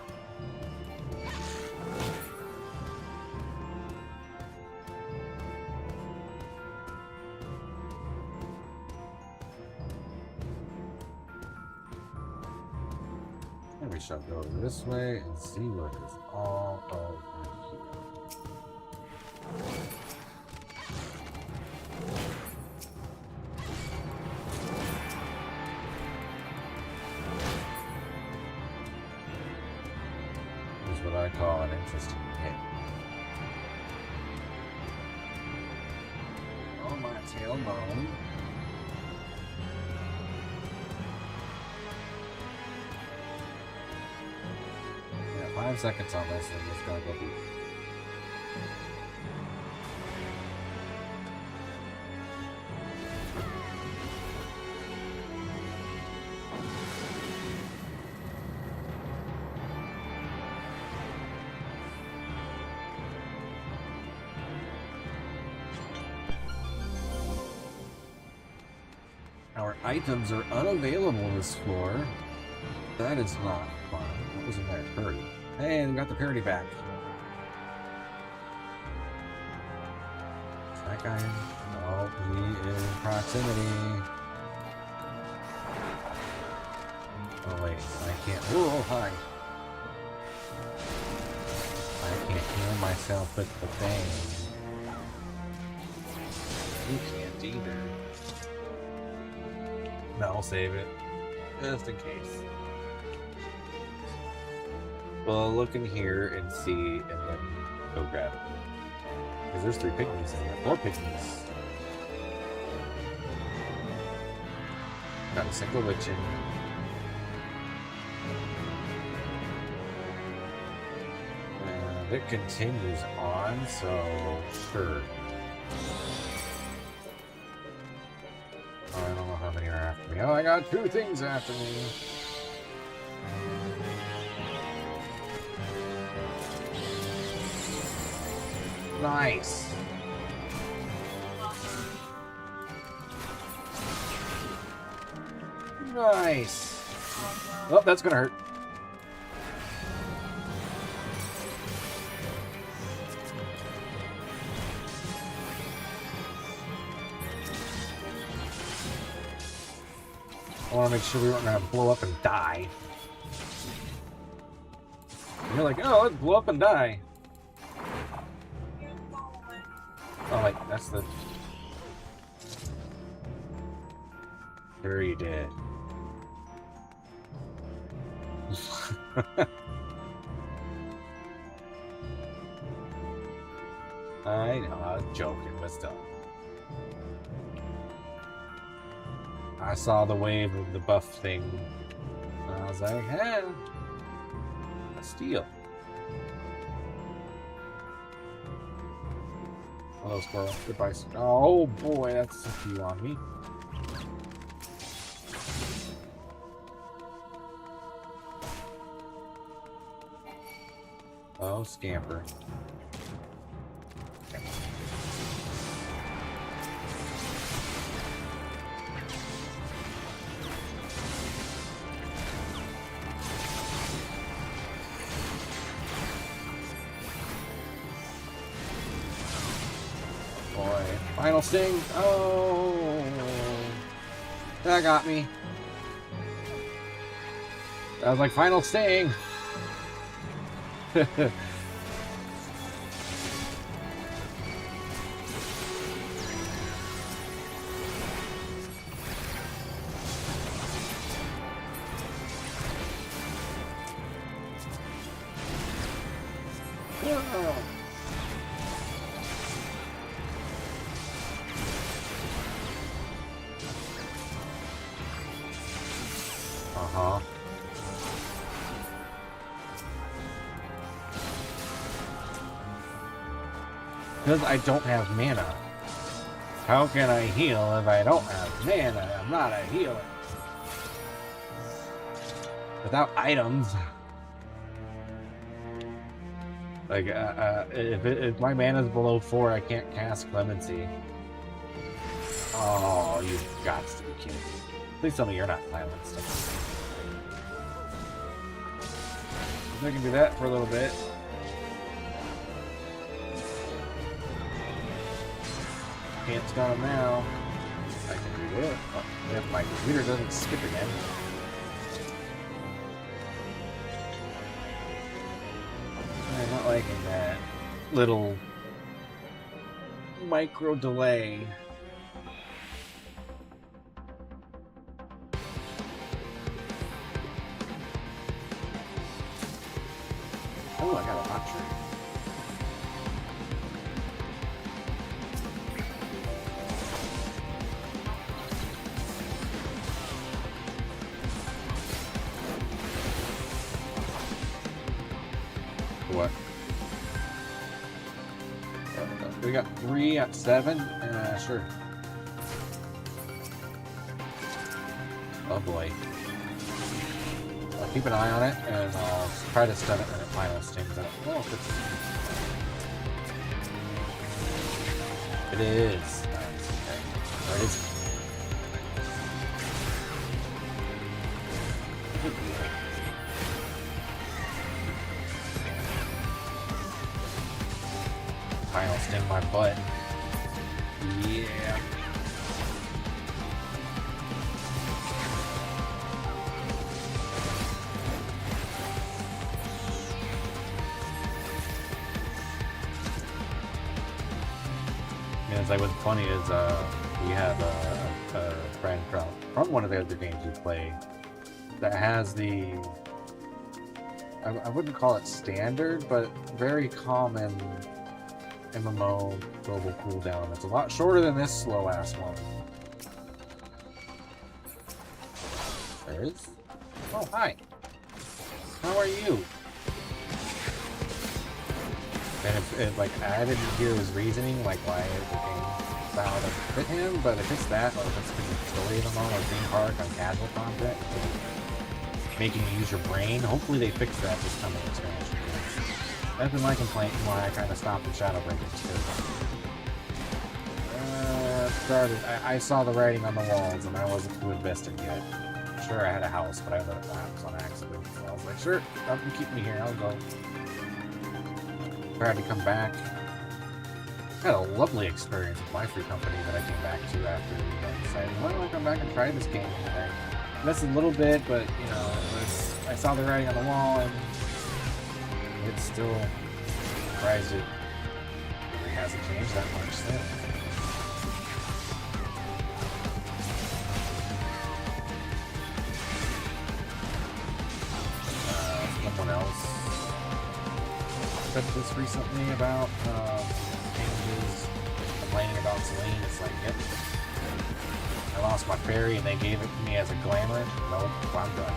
And we shall go this way and see what is all over here. call an interesting hit. Oh, my tailbone. Yeah, 5 seconds on this, and it's gonna go deep. Our items are unavailable this floor. That is not fun. What was in there? Parody. Hey, we got the parody back. Is that guy in? Oh, he is in proximity. Oh, wait. I can't. Whoa, hi. I can't heal myself with the thing. You can't either. No, I'll save it. Just in case. Well, look in here and see, and then go grab it. Because there's 3 pygmies in there. 4 pygmies. Got a single witching. And it continues on, so sure. I don't know how many are after me. Oh, I got 2 things after me. Nice. Nice. Oh, that's gonna hurt. I want to make sure we weren't going to blow up and die. And you're like, oh, let's blow up and die. Oh, wait, that's the... Sure you did. I know, I was joking, but still. I saw the wave of the buff thing, and I was like, hey, a steal. Hello, squirrel. Goodbye. Oh boy, that's a few on me. Oh, scamper. Boy, final sting. Oh, that got me. That was like final sting. Uh-huh. Because I don't have mana. How can I heal if I don't have mana? I'm not a healer. Without items. Like, if my mana's below 4, I can't cast Clemency. Oh, you've got to be kidding me. Please tell me you're not silenced. I can do that for a little bit. Can't got him now. I can do it. Oh, if my computer doesn't skip again. I'm not liking that little micro delay. Oh, I got a got 3 at 7? Sure. Oh boy. I'll keep an eye on it, and I'll try to stun it when it final stings out. Oh, if it is. Nice. Okay. Or it is. Good deal. Final sting my butt. Yeah. Like what's funny is we have a friend from one of the other games we play that has the I wouldn't call it standard, but very common MMO global cooldown. It's a lot shorter than this slow ass one. There is. Oh hi. How are you? And if like I didn't hear his reasoning, like why the game style doesn't fit him, but if it's that, or if it's because it's story MMO or theme park on casual content, making you use your brain, hopefully they fix that this coming expansion. That's been my complaint and why I kind of stopped in Shadowbringers. I saw the writing on the walls and I wasn't too invested yet. Sure, I had a house, but I let it lapse on accident. So I was like, sure, you keep me here, I'll go. Tried to come back. I had a lovely experience with my free company that I came back to after deciding, why don't I come back and try this game? And I missed a little bit, but you know, I saw the writing on the wall, and it's still surprised it really hasn't changed that much since. Someone else said this recently about changes, complaining about Celine. It's like, yep, I lost my fairy and they gave it to me as a glamour. Nope, I'm done.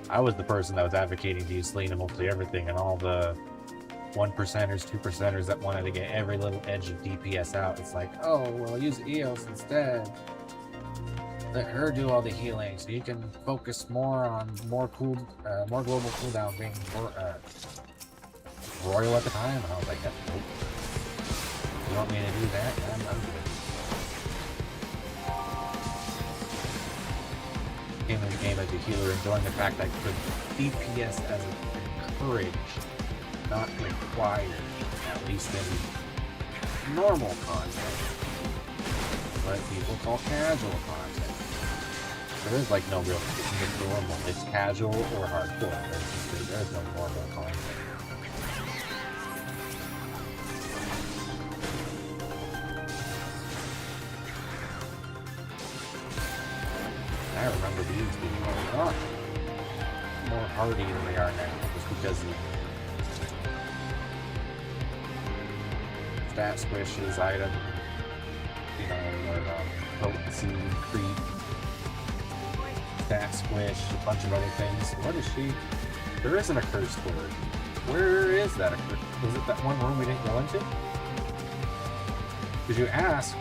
I was the person that was advocating to use Celine in mostly everything, and all the 1%ers, 2%ers that wanted to get every little edge of DPS out. It's like, oh, well, use EOS instead. Let her do all the healing, so you can focus more on more global cooldown being royal at the time. And I was like, nope. You want me to do that? I'm good. Came in the game as a healer, enjoying the fact that I could DPS as encouraged, not required, at least in normal content. What people call casual content. There is like no real normal. It's casual or hardcore. There's no normal content. I remember these being a lot more hardy than they are now, just because of stat squishes, item, you know, potency, creep, stat squish, a bunch of other things. What is she? There isn't a cursed word. Where is that? Was it that one room we didn't go into? Did you ask?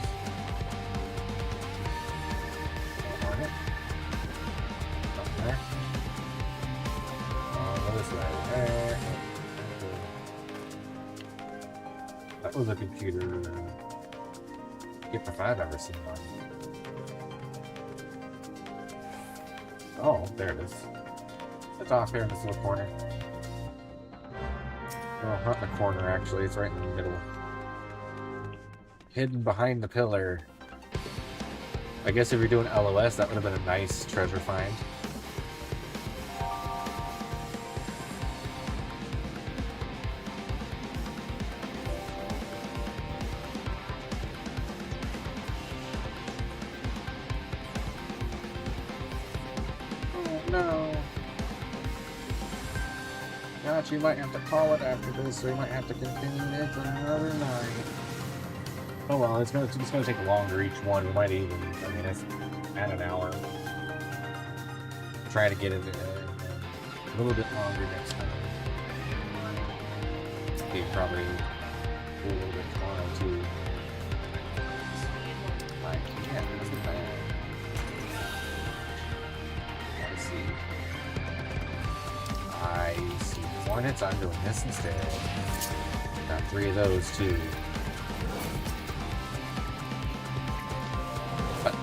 Darn it. Up there. What is that? That was a computer. If I've ever seen one. Oh, there it is. It's off here in this little corner. Well, not in the corner, actually. It's right in the middle. Hidden behind the pillar. I guess if you're doing LOS, that would have been a nice treasure find. No. Yachi might have to call it after this, so we might have to continue it for another night. Oh well, it's gonna take longer each one. We might even, I mean, it's at an hour. Try to get it a little bit longer next time. they probably do a little bit tomorrow too. I can't. That's the plan. Let's see. I see hornets. I'm doing this instead. Got 3 of those too. But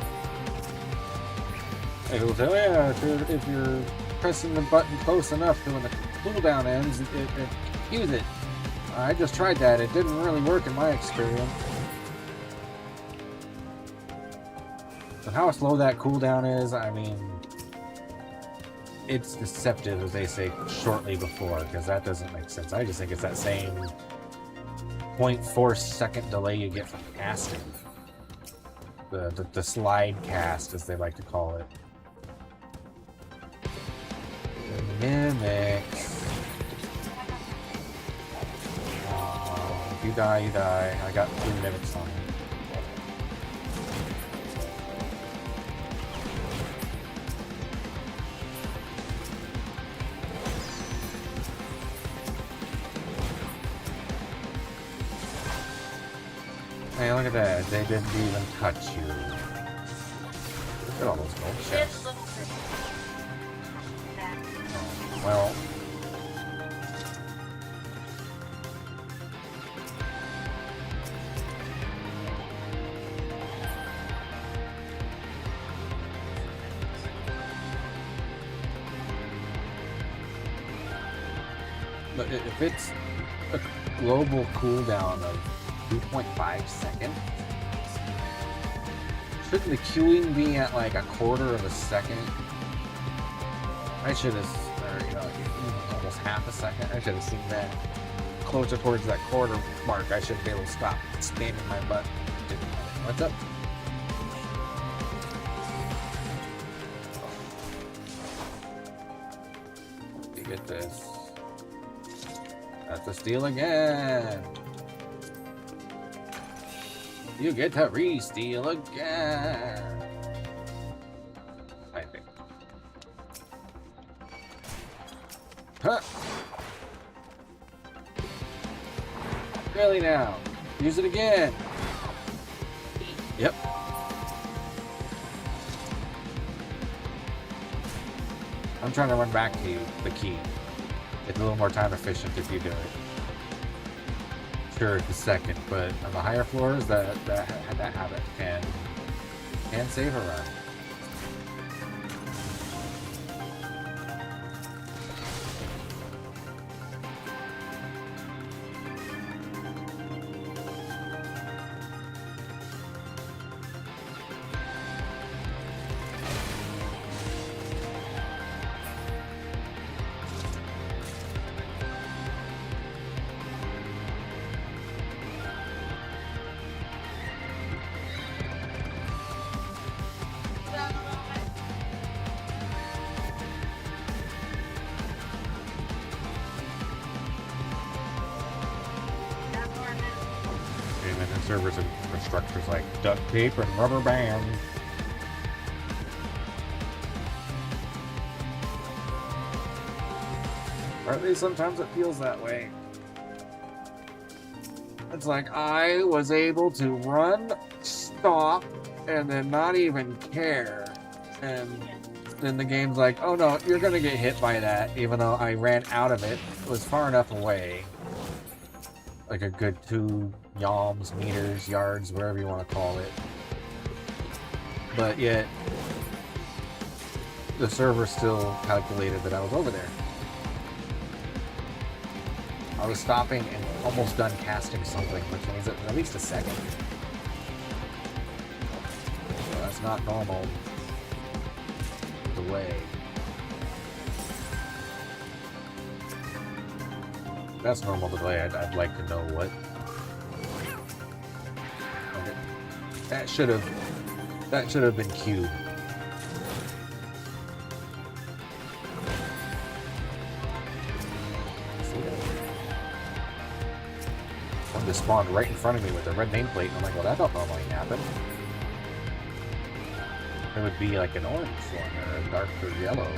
I will tell you, if you're pressing the button close enough to when the cooldown ends, use it. I just tried that. It didn't really work in my experience. But how slow that cooldown is, I mean, it's deceptive, as they say, shortly before, because that doesn't make sense. I just think it's that same 0.4 second delay you get from casting. The slide cast, as they like to call it. Mimics. If you die, you die. I got 3 mimics on me. Hey, look at that. They didn't even touch you. Look at all those gold chests. Oh, well. But if it's a global cooldown of 2.5 seconds, shouldn't the queuing be at like a quarter of a second? I should have, or you know, almost half a second. I should have seen that closer towards that quarter mark. I should be able to stop spamming my button. What's up? You get this. That's a steal again. You get to re-steal again. I think. Huh. Really now? Use it again. Yep. I'm trying to run back to you, the key. It's a little more time efficient if you do it. Sure, it's a second, but on the higher floors, that habit can save a run. Servers and infrastructures like duct tape and rubber bands. Or at least sometimes it feels that way. It's like I was able to run, stop, and then not even care. And then the game's like, oh no, you're gonna get hit by that, even though I ran out of it. It was far enough away. Like a good 2 yalms, meters, yards, whatever you want to call it. But yet, the server still calculated that I was over there. I was stopping and almost done casting something, which means at least a second. So that's not normal delay. If that's normal delay, I'd like to know what. Okay. That should have been queued. One just spawned right in front of me with a red nameplate, and I'm like, well, that don't normally happen. It would be like an orange one or a darker yellow.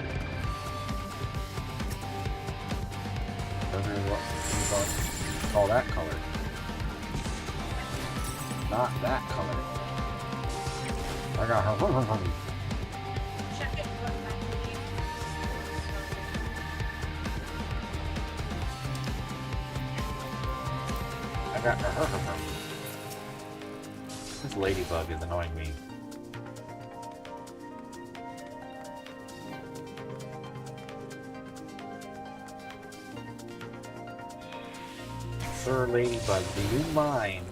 call that color. Not that color. I got her. Check it, but I believe. I got her. This ladybug is annoying me. Sir Ladybug, do you mind?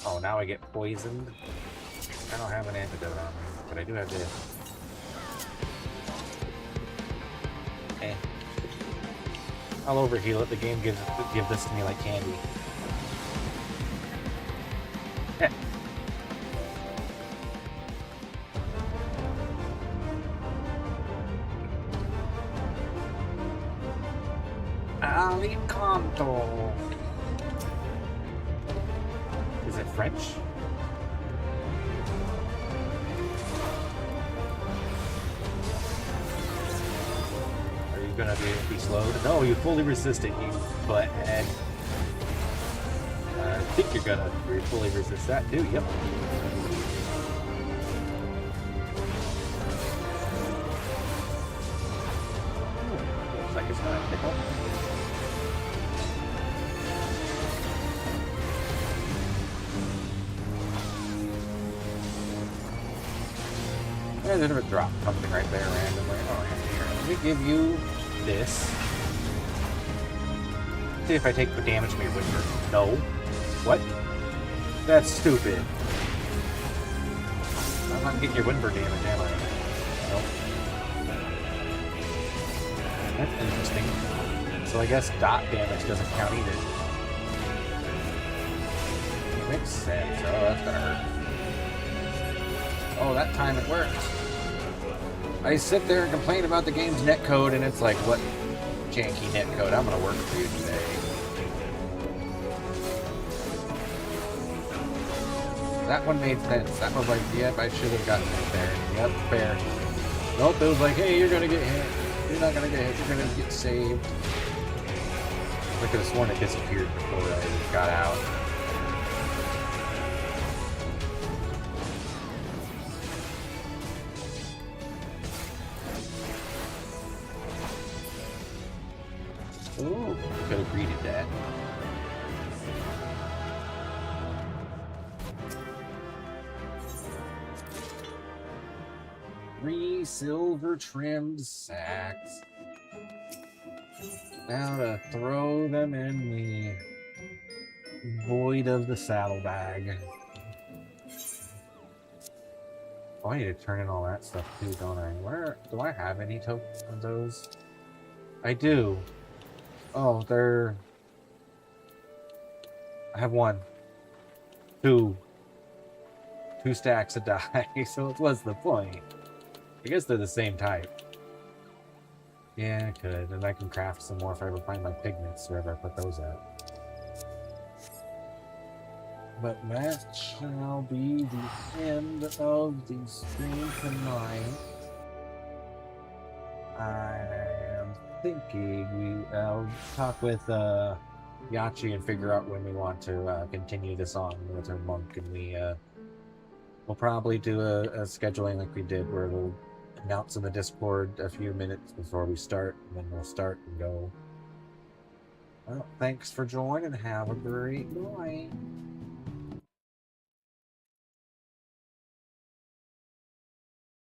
Oh, now I get poisoned? I don't have an antidote on me, but I do have this. Eh. I'll overheal it. The game give this to me like candy. Eh. Alicanto. Is it French? Are you gonna be slowed? No, you fully resist it, you butthead. I think you're gonna fully resist that too, yep. Looks like it's gonna pickle. There's a drop something right there randomly. Oh, here. Let me give you this. See if I take the damage to your whisper. No. What? That's stupid. I'm not getting your whisper damage, am I? Nope. That's interesting. So I guess dot damage doesn't count either. It makes sense. Oh, that's gonna hurt. Oh, that time it worked. I sit there and complain about the game's netcode, and it's like, what janky netcode? I'm gonna work for you today. That one made sense. That was like, yep, I should have gotten it there. Yep, fair. Nope, it was like, hey, you're gonna get hit. You're not gonna get hit. You're gonna get saved. I could have sworn it disappeared before I got out. Ooh, could have greeted that. Three silver trimmed sacks. Now to throw them in the void of the saddlebag. Oh, I need to turn in all that stuff too, don't I? Where do I have any tokens of those? I do. Oh, I have one. Two stacks of die, so what's the point? I guess they're the same type. Yeah, I could, and I can craft some more if I ever find my pigments, wherever I put those at. But that shall be the end of the stream tonight. I am thinking I'll talk with Yachi and figure out when we want to continue this on with her monk, and we'll probably do a scheduling like we did, where we'll announce in the Discord a few minutes before we start, and then we'll start and go. Well, thanks for joining. Have a great night.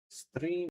Stream.